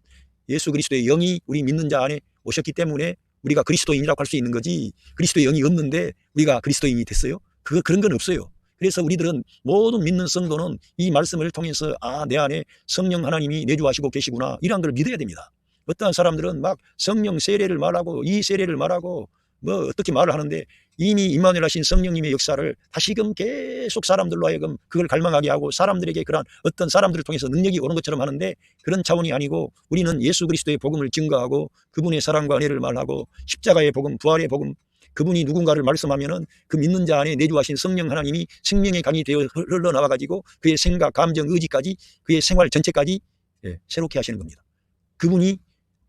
예수 그리스도의 영이 우리 믿는 자 안에 오셨기 때문에 우리가 그리스도인이라고 할 수 있는 거지 그리스도의 영이 없는데 우리가 그리스도인이 됐어요? 그런 건 없어요. 그래서 우리들은 모든 믿는 성도는 이 말씀을 통해서 내 안에 성령 하나님이 내주하시고 계시구나 이런 걸 믿어야 됩니다. 어떠한 사람들은 막 성령 세례를 말하고 이 세례를 말하고 뭐 어떻게 말을 하는데 이미 임마누엘 하신 성령님의 역사를 다시금 계속 사람들로 하여금 그걸 갈망하게 하고 사람들에게 그런 어떤 사람들을 통해서 능력이 오는 것처럼 하는데 그런 차원이 아니고 우리는 예수 그리스도의 복음을 증거하고 그분의 사랑과 은혜를 말하고 십자가의 복음, 부활의 복음 그분이 누군가를 말씀하면은 그 믿는 자 안에 내주하신 성령 하나님이 생명의 강이 되어 흘러나와 가지고 그의 생각, 감정, 의지까지 그의 생활 전체까지 새롭게 하시는 겁니다. 그분이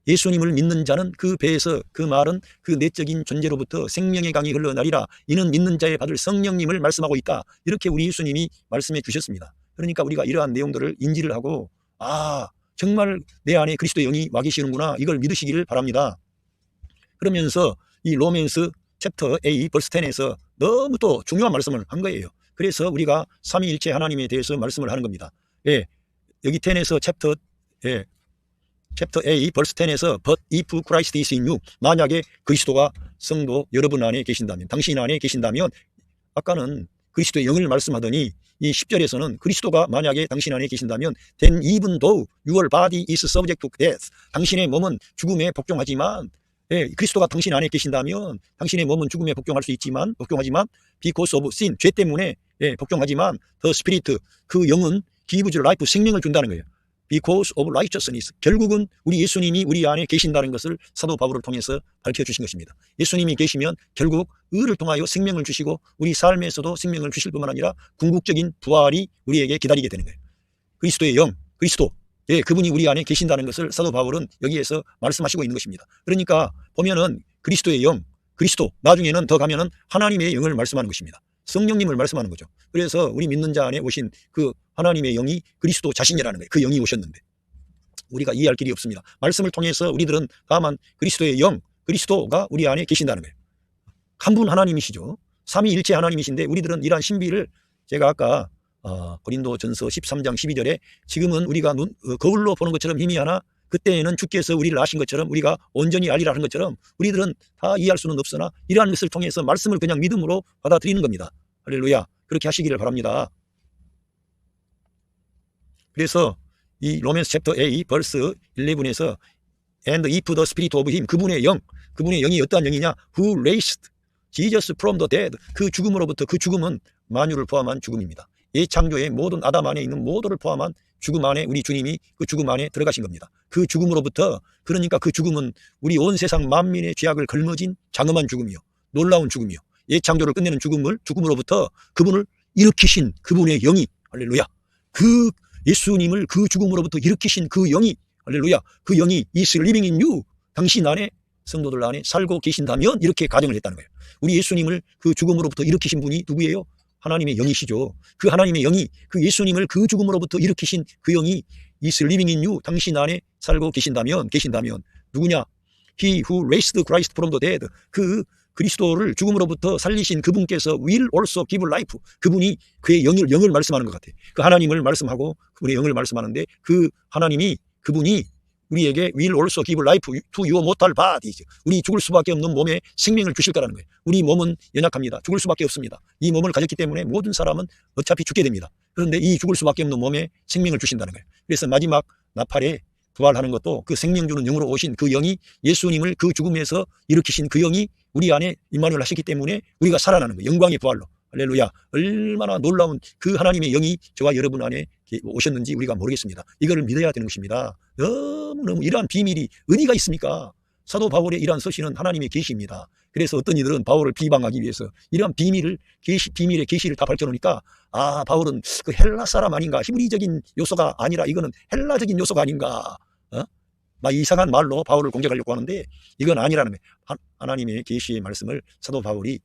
예수님을 믿는 자는 그 배에서 그 말은 그 내적인 존재로부터 생명의 강이 흘러나리라 이는 믿는 자에 받을 성령님을 말씀하고 있다. 이렇게 우리 예수님이 말씀해 주셨습니다. 그러니까 우리가 이러한 내용들을 인지를 하고 정말 내 안에 그리스도의 영이 와 계시는구나 이걸 믿으시기를 바랍니다. 그러면서 이 로맨스 챕터 8 벌스 10에서 너무 또 중요한 말씀을 한 거예요. 그래서 우리가 삼위일체 하나님에 대해서 말씀을 하는 겁니다. 여기 10에서 챕터 8 벌스 10에서 But if Christ is in you 만약에 그리스도가 성도 여러분 안에 계신다면 당신 안에 계신다면 아까는 그리스도의 영을 말씀하더니 이 10절에서는 그리스도가 만약에 당신 안에 계신다면 then even though your body is subject to death 당신의 몸은 죽음에 복종하지만 그리스도가 당신 안에 계신다면 당신의 몸은 죽음에 복종하지만 because of sin 죄 때문에 복종하지만 the spirit 그 영은 gives life 생명을 준다는 거예요. because of righteousness 결국은 우리 예수님이 우리 안에 계신다는 것을 사도 바울을 통해서 밝혀주신 것입니다. 예수님이 계시면 결국 의를 통하여 생명을 주시고 우리 삶에서도 생명을 주실 뿐만 아니라 궁극적인 부활이 우리에게 기다리게 되는 거예요. 그리스도의 영 그리스도 그분이 우리 안에 계신다는 것을 사도 바울은 여기에서 말씀하시고 있는 것입니다. 그러니까 보면은 그리스도의 영 그리스도 나중에는 더 가면은 하나님의 영을 말씀하는 것입니다. 성령님을 말씀하는 거죠. 그래서 우리 믿는 자 안에 오신 그 하나님의 영이 그리스도 자신이라는 거예요. 그 영이 오셨는데 우리가 이해할 길이 없습니다. 말씀을 통해서 우리들은 다만 그리스도의 영, 그리스도가 우리 안에 계신다는 거예요. 한 분 하나님이시죠. 삼위일체 하나님이신데 우리들은 이러한 신비를 제가 아까 고린도전서 13장 12절에 지금은 우리가 거울로 보는 것처럼 희미하나 그때에는 주께서 우리를 아신 것처럼 우리가 온전히 알리라 하는 것처럼 우리들은 다 이해할 수는 없으나 이러한 것을 통해서 말씀을 그냥 믿음으로 받아들이는 겁니다. 할렐루야. 그렇게 하시기를 바랍니다. 그래서 이 로맨스 챕터 A 벌스 11에서 And if the spirit of him, 그분의 영이 어떠한 영이냐? Who raised Jesus from the dead, 그 죽음으로부터, 그 죽음은 만유를 포함한 죽음입니다. 이 창조의 모든 아담 안에 있는 모두를 포함한 죽음 안에 우리 주님이 그 죽음 안에 들어가신 겁니다. 그 죽음으로부터, 그러니까 그 죽음은 우리 온 세상 만민의 죄악을 걸머진 장엄한 죽음이요, 놀라운 죽음이요, 이 창조를 끝내는 죽음으로부터 그분을 일으키신 그분의 영이, 할렐루야, 그 예수님을 그 죽음으로부터 일으키신 그 영이, 할렐루야, 그 영이 is living in you, 당신 안에, 성도들 안에 살고 계신다면, 이렇게 가정을 했다는 거예요. 우리 예수님을 그 죽음으로부터 일으키신 분이 누구예요? 하나님의 영이시죠. 그 하나님의 영이, 그 예수님을 그 죽음으로부터 일으키신 그 영이 is living in you, 당신 안에 살고 계신다면 누구냐? He who raised Christ from the dead, 그 그리스도를 죽음으로부터 살리신 그분께서 will also give life, 그분이 그의 영을 말씀하는 것 같아요. 그 하나님을 말씀하고 그분의 영을 말씀하는데, 그 하나님이, 그분이 우리에게 will also give life to your mortal body, 우리 죽을 수밖에 없는 몸에 생명을 주실 거라는 거예요. 우리 몸은 연약합니다. 죽을 수밖에 없습니다. 이 몸을 가졌기 때문에 모든 사람은 어차피 죽게 됩니다. 그런데 이 죽을 수밖에 없는 몸에 생명을 주신다는 거예요. 그래서 마지막 나팔에 부활하는 것도 그 생명 주는 영으로 오신 그 영이, 예수님을 그 죽음에서 일으키신 그 영이 우리 안에 임마누엘 하셨기 때문에 우리가 살아나는 거예요. 영광의 부활로. 할렐루야. 얼마나 놀라운 그 하나님의 영이 저와 여러분 안에 오셨는지 우리가 모르겠습니다. 이거를 믿어야 되는 것입니다. 너무너무 이러한 비밀이 어디가 있습니까? 사도 바울의 이러한 서신은 하나님의 계시입니다. 그래서 어떤 이들은 바울을 비방하기 위해서 이러한 비밀의 계시를 다 밝혀놓으니까, 바울은 그 헬라 사람 아닌가, 히브리적인 요소가 아니라 이거는 헬라적인 요소가 아닌가, 막 이상한 말로 바울을 공격하려고 하는데 이건 아니라는 거예요. 하나님의 계시의 말씀을 사도 바울이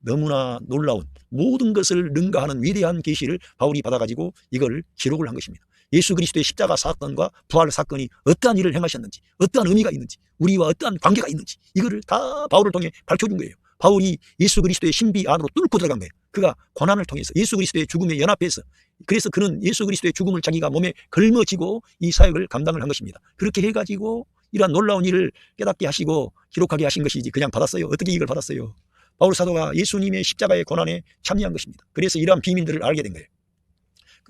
너무나 놀라운, 모든 것을 능가하는 위대한 계시를 바울이 받아가지고 이걸 기록을 한 것입니다. 예수 그리스도의 십자가 사건과 부활 사건이 어떠한 일을 행하셨는지, 어떠한 의미가 있는지, 우리와 어떠한 관계가 있는지, 이거를 다 바울을 통해 밝혀준 거예요. 바울이 예수 그리스도의 신비 안으로 뚫고 들어간 거예요. 그가 고난을 통해서 예수 그리스도의 죽음에 연합해서, 그래서 그는 예수 그리스도의 죽음을 자기가 몸에 걸머지고 이 사역을 감당을 한 것입니다. 그렇게 해가지고 이러한 놀라운 일을 깨닫게 하시고 기록하게 하신 것이지 그냥 받았어요? 어떻게 이걸 받았어요? 바울 사도가 예수님의 십자가의 고난에 참여한 것입니다. 그래서 이러한 비밀들을 알게 된 거예요.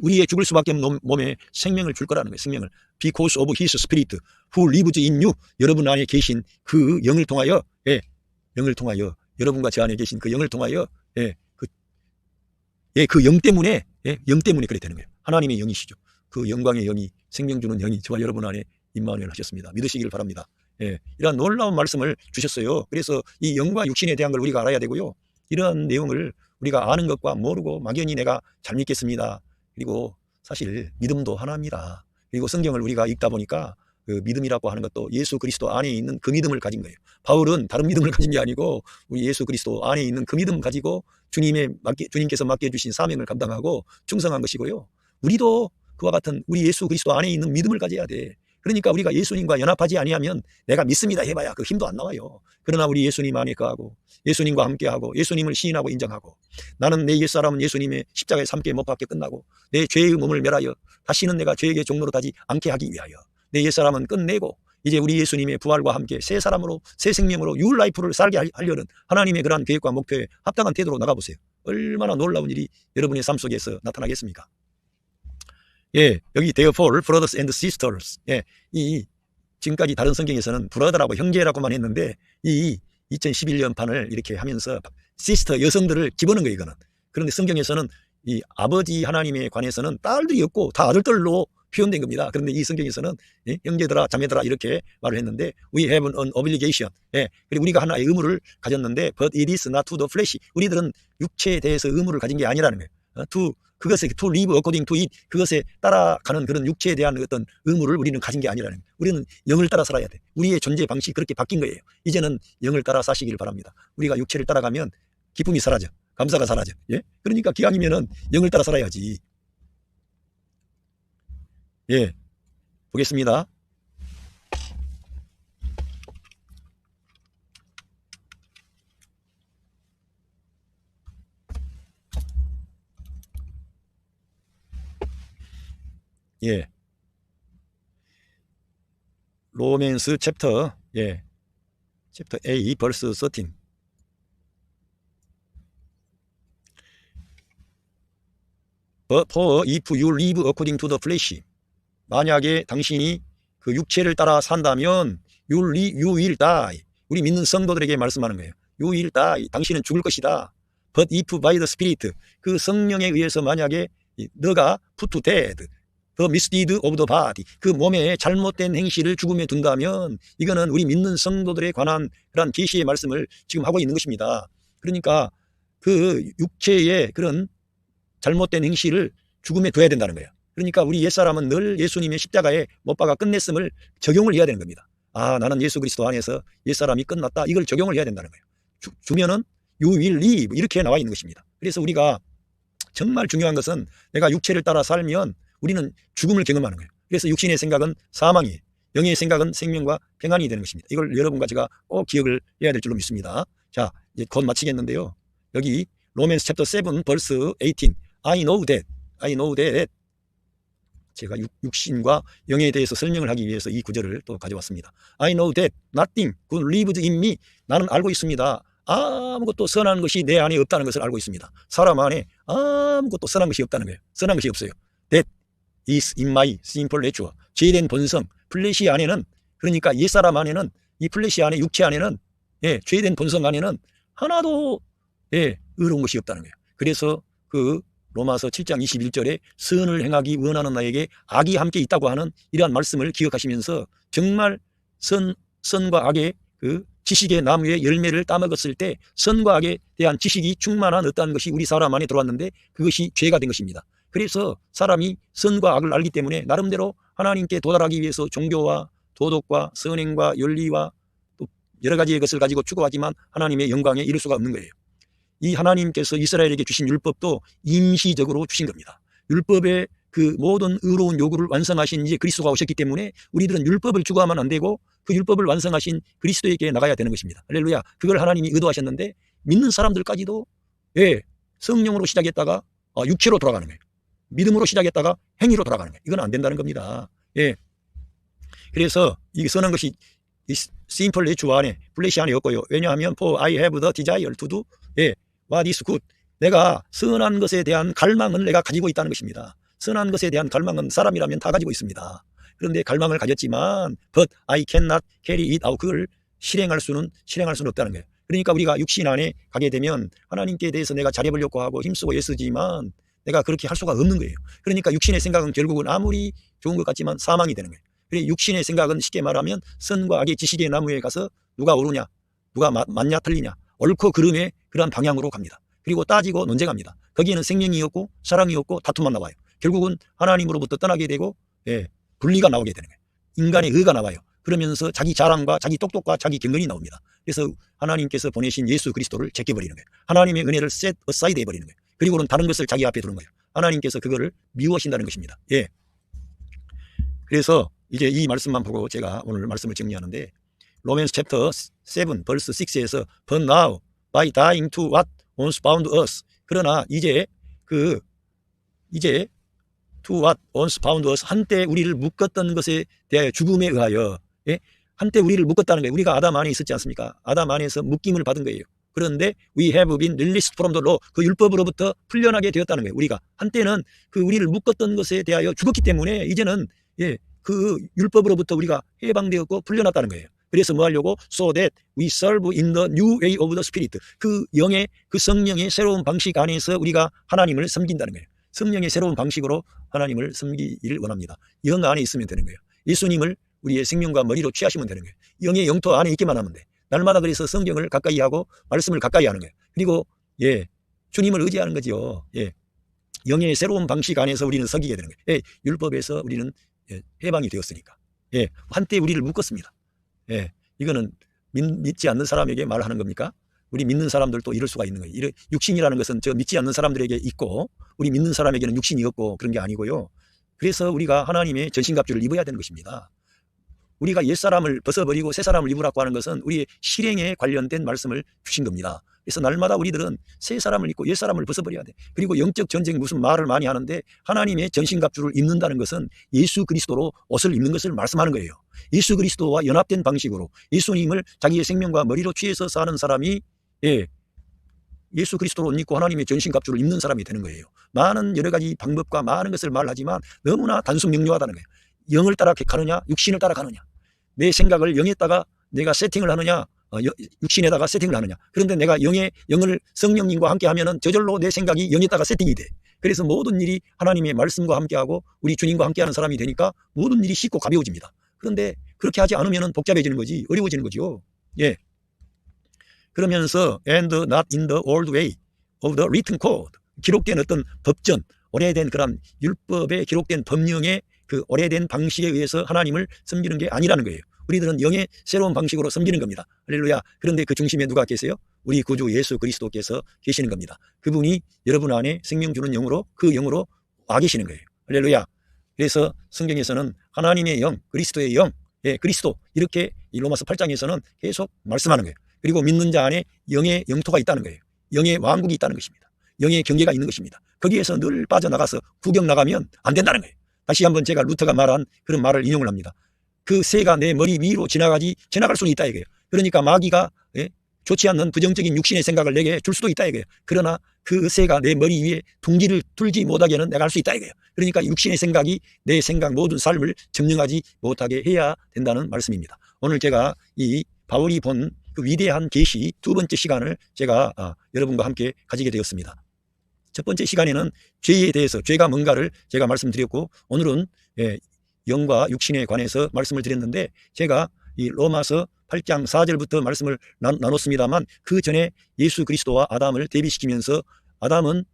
우리의 죽을 수밖에 없는 몸에 생명을 줄 거라는 거예요. 생명을. Because of his spirit who lives in you, 여러분 안에 계신 그 영을 통하여, 영을 통하여, 여러분과 제 안에 계신 그 영을 통하여, 그 영 때문에, 영 때문에 그래 되는 거예요. 하나님의 영이시죠. 그 영광의 영이, 생명 주는 영이 저와 여러분 안에 임마누엘 하셨습니다. 믿으시기를 바랍니다. 이러한 놀라운 말씀을 주셨어요. 그래서 이 영과 육신에 대한 걸 우리가 알아야 되고요. 이러한 내용을 우리가 아는 것과 모르고 막연히 내가 잘 믿겠습니다. 그리고 사실 믿음도 하나입니다. 그리고 성경을 우리가 읽다 보니까 그 믿음이라고 하는 것도 예수 그리스도 안에 있는 그 믿음을 가진 거예요. 바울은 다른 믿음을 가진 게 아니고 우리 예수 그리스도 안에 있는 그 믿음 가지고 주님께서 맡겨주신 사명을 감당하고 충성한 것이고요. 우리도 그와 같은 우리 예수 그리스도 안에 있는 믿음을 가져야 돼. 그러니까 우리가 예수님과 연합하지 아니하면 내가 믿습니다 해봐야 그 힘도 안 나와요. 그러나 우리 예수님 안에 거하고 예수님과 함께하고 예수님을 시인하고 인정하고, 나는 내 옛사람은 예수님의 십자가에 함께 못 박혀 끝나고 내 죄의 몸을 멸하여 다시는 내가 죄에게 종로로 타지 않게 하기 위하여 내 옛사람은 끝내고 이제 우리 예수님의 부활과 함께 새 사람으로, 새 생명으로 뉴라이프를 살게 하려는 하나님의 그러한 계획과 목표에 합당한 태도로 나가보세요. 얼마나 놀라운 일이 여러분의 삶 속에서 나타나겠습니까? 여기 therefore brothers and sisters, 이 지금까지 다른 성경에서는 브러더라고, 형제라고만 했는데 이 2011년 판을 이렇게 하면서 시스터, 여성들을 집어넣은 거예요, 이거는. 그런데 성경에서는 이 아버지 하나님에 관해서는 딸들이 없고 다 아들들로 표현된 겁니다. 그런데 이 성경에서는 형제들아, 자매들아 이렇게 말을 했는데 we have an obligation, 그리고 우리가 하나의 의무를 가졌는데 but it is not to the flesh, 우리들은 육체에 대해서 의무를 가진 게 아니라는 거예요. 그것에 to live according to it, 그것에 따라가는 그런 육체에 대한 어떤 의무를 우리는 가진 게 아니라는 거예요. 우리는 영을 따라 살아야 돼. 우리의 존재 방식이 그렇게 바뀐 거예요. 이제는 영을 따라 사시길 바랍니다. 우리가 육체를 따라가면 기쁨이 사라져, 감사가 사라져. 그러니까 기왕이면은 영을 따라 살아야지. 보겠습니다. 예. 로맨스 챕터, 예. 챕터 A 벌스 13. For if you live according to the flesh. 만약에 당신이 그 육체를 따라 산다면 you will die. 우리 믿는 성도들에게 말씀하는 거예요. You will die. 당신은 죽을 것이다. But if by the Spirit. 그 성령에 의해서 만약에 너가 put to death. The misdeed of the body. 그 몸의 잘못된 행실을 죽음에 둔다면 이거는 우리 믿는 성도들에 관한 그런 계시의 말씀을 지금 하고 있는 것입니다. 그러니까 그 육체의 그런 잘못된 행실을 죽음에 둬야 된다는 거예요. 그러니까 우리 옛사람은 늘 예수님의 십자가에 못 박아 끝냈음을 적용을 해야 되는 겁니다. 아, 나는 예수 그리스도 안에서 옛사람이 끝났다. 이걸 적용을 해야 된다는 거예요. 주면은 you will live 이렇게 나와 있는 것입니다. 그래서 우리가 정말 중요한 것은 내가 육체를 따라 살면 우리는 죽음을 경험하는 거예요. 그래서 육신의 생각은 사망이에요. 영의 생각은 생명과 평안이 되는 것입니다. 이걸 여러분과 제가 꼭 기억을 해야 될 줄로 믿습니다. 자, 이제 곧 마치겠는데요. 여기 로맨스 챕터 7 벌스 18. I know that. 제가 육신과 영에 대해서 설명을 하기 위해서 이 구절을 또 가져왔습니다. I know that nothing good lives in me. 나는 알고 있습니다. 아무것도 선한 것이 내 안에 없다는 것을 알고 있습니다. 사람 안에 아무것도 선한 것이 없다는 거예요. 선한 것이 없어요. That is in my sinful nature. 죄된 본성, 플래시 안에는, 그러니까 옛사람 안에는, 이 플래시 안에, 육체 안에는, 예, 죄된 본성 안에는 하나도, 예, 의로운 것이 없다는 거예요. 그래서 그 로마서 7장 21절에 선을 행하기 원하는 나에게 악이 함께 있다고 하는 이러한 말씀을 기억하시면서 정말 선과 악의 그 지식의 나무의 열매를 따먹었을 때 선과 악에 대한 지식이 충만한 어떠한 것이 우리 사람 안에 들어왔는데 그것이 죄가 된 것입니다. 그래서 사람이 선과 악을 알기 때문에 나름대로 하나님께 도달하기 위해서 종교와 도덕과 선행과 윤리와 또 여러 가지의 것을 가지고 추구하지만 하나님의 영광에 이를 수가 없는 거예요. 이 하나님께서 이스라엘에게 주신 율법도 임시적으로 주신 겁니다. 율법의 그 모든 의로운 요구를 완성하신 이제 그리스도가 오셨기 때문에 우리들은 율법을 추구하면 안 되고 그 율법을 완성하신 그리스도에게 나가야 되는 것입니다. 할렐루야. 그걸 하나님이 의도하셨는데 믿는 사람들까지도, 예, 성령으로 시작했다가 육체로 돌아가는 거예요. 믿음으로 시작했다가 행위로 돌아가는 거예요. 이건 안 된다는 겁니다. 예. 그래서 이게 선한 것이 이 심플 내추 안에, 플래시 안에 없고요. 왜냐하면 for I have the desire to do, 예, what is good. 내가 선한 것에 대한 갈망은 내가 가지고 있다는 것입니다. 선한 것에 대한 갈망은 사람이라면 다 가지고 있습니다. 그런데 갈망을 가졌지만 but I cannot carry it out. 그걸 실행할 수는 없다는 거예요. 그러니까 우리가 육신 안에 가게 되면 하나님께 대해서 내가 잘해보려고 하고 힘쓰고 애쓰지만 내가 그렇게 할 수가 없는 거예요. 그러니까 육신의 생각은 결국은 아무리 좋은 것 같지만 사망이 되는 거예요. 그래서 육신의 생각은 쉽게 말하면 선과 악의 지식의 나무에 가서 누가 옳으냐, 누가 맞냐 틀리냐, 옳고 그름의 그러한 방향으로 갑니다. 그리고 따지고 논쟁합니다. 거기에는 생명이 없고 사랑이 없고 다툼만 나와요. 결국은 하나님으로부터 떠나게 되고, 예, 분리가 나오게 되는 거예요. 인간의 의가 나와요. 그러면서 자기 자랑과 자기 똑똑과 자기 경건이 나옵니다. 그래서 하나님께서 보내신 예수 그리스도를 제껴버리는 거예요. 하나님의 은혜를 set aside 해버리는 거예요. 그리고는 다른 것을 자기 앞에 두는 거예요. 하나님께서 그거를 미워하신다는 것입니다. 예. 그래서 이제 이 말씀만 보고 제가 오늘 말씀을 정리하는데 로맨스 챕터 7 벌스 6에서 But now by dying to what once bound us. 그러나 이제 to what once bound us. 한때 우리를 묶었던 것에 대하여 죽음에 의하여, 예? 한때 우리를 묶었다는 거예요. 우리가 아담 안에 있었지 않습니까? 아담 안에서 묶임을 받은 거예요. 그런데 we have been released from the law. 그 율법으로부터 풀려나게 되었다는 거예요. 우리가 한때는 그 우리를 묶었던 것에 대하여 죽었기 때문에 이제는, 예, 그 율법으로부터 우리가 해방되었고 풀려났다는 거예요. 그래서 뭐 하려고? So that we serve in the new way of the Spirit. 그 영의, 그 성령의 새로운 방식 안에서 우리가 하나님을 섬긴다는 거예요. 성령의 새로운 방식으로 하나님을 섬기기를 원합니다. 영 안에 있으면 되는 거예요. 예수님을 우리의 생명과 머리로 취하시면 되는 거예요. 영의 영토 안에 있기만 하면 돼. 날마다 그래서 성경을 가까이 하고 말씀을 가까이 하는 거예요. 그리고, 예, 주님을 의지하는 거죠. 예, 영의 새로운 방식 안에서 우리는 섬기게 되는 거예요. 예, 율법에서 우리는, 예, 해방이 되었으니까. 예, 한때 우리를 묶었습니다. 예, 이거는 믿지 않는 사람에게 말하는 겁니까? 우리 믿는 사람들도 이럴 수가 있는 거예요. 육신이라는 것은 저 믿지 않는 사람들에게 있고 우리 믿는 사람에게는 육신이 없고 그런 게 아니고요. 그래서 우리가 하나님의 전신갑주를 입어야 되는 것입니다. 우리가 옛사람을 벗어버리고 새사람을 입으라고 하는 것은 우리의 실행에 관련된 말씀을 주신 겁니다. 그래서 날마다 우리들은 새 사람을 입고 옛 사람을 벗어버려야 돼. 그리고 영적 전쟁 무슨 말을 많이 하는데 하나님의 전신갑주를 입는다는 것은 예수 그리스도로 옷을 입는 것을 말씀하는 거예요. 예수 그리스도와 연합된 방식으로 예수님을 자기의 생명과 머리로 취해서 사는 사람이 예수 그리스도로 옷 입고 하나님의 전신갑주를 입는 사람이 되는 거예요. 많은 여러 가지 방법과 많은 것을 말하지만 너무나 단순 명료하다는 거예요. 영을 따라 가느냐 육신을 따라 가느냐. 내 생각을 영에다가 내가 세팅을 하느냐 육신에다가 세팅을 하느냐. 그런데 내가 영을 성령님과 함께 하면은 저절로 내 생각이 영에다가 세팅이 돼. 그래서 모든 일이 하나님의 말씀과 함께하고 우리 주님과 함께하는 사람이 되니까 모든 일이 쉽고 가벼워집니다. 그런데 그렇게 하지 않으면 복잡해지는 거지, 어려워지는 거죠. 예. 그러면서 and not in the old way of the written code, 기록된 어떤 법전, 오래된 그런 율법에 기록된 법령의 그 오래된 방식에 의해서 하나님을 섬기는 게 아니라는 거예요. 우리들은 영의 새로운 방식으로 섬기는 겁니다. 할렐루야. 그런데 그 중심에 누가 계세요? 우리 구주 예수 그리스도께서 계시는 겁니다. 그분이 여러분 안에 생명 주는 영으로 그 영으로 와 계시는 거예요. 할렐루야. 그래서 성경에서는 하나님의 영, 그리스도의 영, 그리스도 이렇게 이 로마서 8장에서는 계속 말씀하는 거예요. 그리고 믿는 자 안에 영의 영토가 있다는 거예요. 영의 왕국이 있다는 것입니다. 영의 경계가 있는 것입니다. 거기에서 늘 빠져나가서 구경 나가면 안 된다는 거예요. 다시 한번 제가 루터가 말한 그런 말을 인용을 합니다. 그 새가 내 머리 위로 지나갈 수는 있다 이거예요. 그러니까 마귀가 좋지 않는 부정적인 육신의 생각을 내게 줄 수도 있다 이거예요. 그러나 그 새가 내 머리 위에 둥지를 tur지 못하게는 내가 할 수 있다 이거예요. 그러니까 육신의 생각이 내 생각 모든 삶을 점령하지 못하게 해야 된다는 말씀입니다. 오늘 제가 이 바울이 본 그 위대한 계시 두 번째 시간을 제가 여러분과 함께 가지게 되었습니다. 첫 번째 시간에는 죄에 대해서 죄가 뭔가를 제가 말씀드렸고 오늘은 영과 육신에 관해서 말씀을 드렸는데 제가 이 로마서 8장 4절부터 말씀을 나눴습니다만 그 전에 예수 그리스도와 아담을 대비시키면서 아담은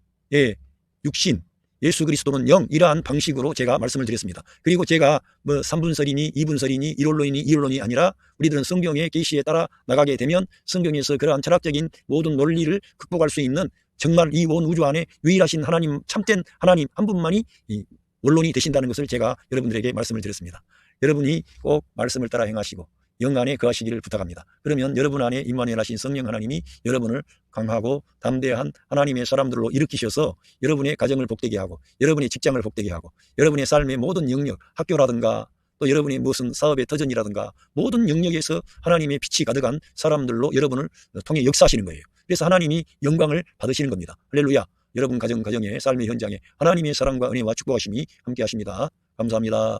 육신, 예수 그리스도는 영, 이러한 방식으로 제가 말씀을 드렸습니다. 그리고 제가 뭐 3분설이니 2분설이니 1홀로이니 2홀론이 아니라 우리들은 성경의 계시에 따라 나가게 되면 성경에서 그러한 철학적인 모든 논리를 극복할 수 있는 정말 이 온 우주 안에 유일하신 하나님, 참된 하나님 한 분만이 이 원론이 되신다는 것을 제가 여러분들에게 말씀을 드렸습니다. 여러분이 꼭 말씀을 따라 행하시고 영 안에 거하시기를 부탁합니다. 그러면 여러분 안에 임마누엘 하신 성령 하나님이 여러분을 강하고 담대한 하나님의 사람들로 일으키셔서 여러분의 가정을 복되게 하고 여러분의 직장을 복되게 하고 여러분의 삶의 모든 영역, 학교라든가 또 여러분의 무슨 사업의 터전이라든가 모든 영역에서 하나님의 빛이 가득한 사람들로 여러분을 통해 역사하시는 거예요. 그래서 하나님이 영광을 받으시는 겁니다. 할렐루야. 여러분 가정의 삶의 현장에 하나님의 사랑과 은혜와 축복하심이 함께 하십니다. 감사합니다.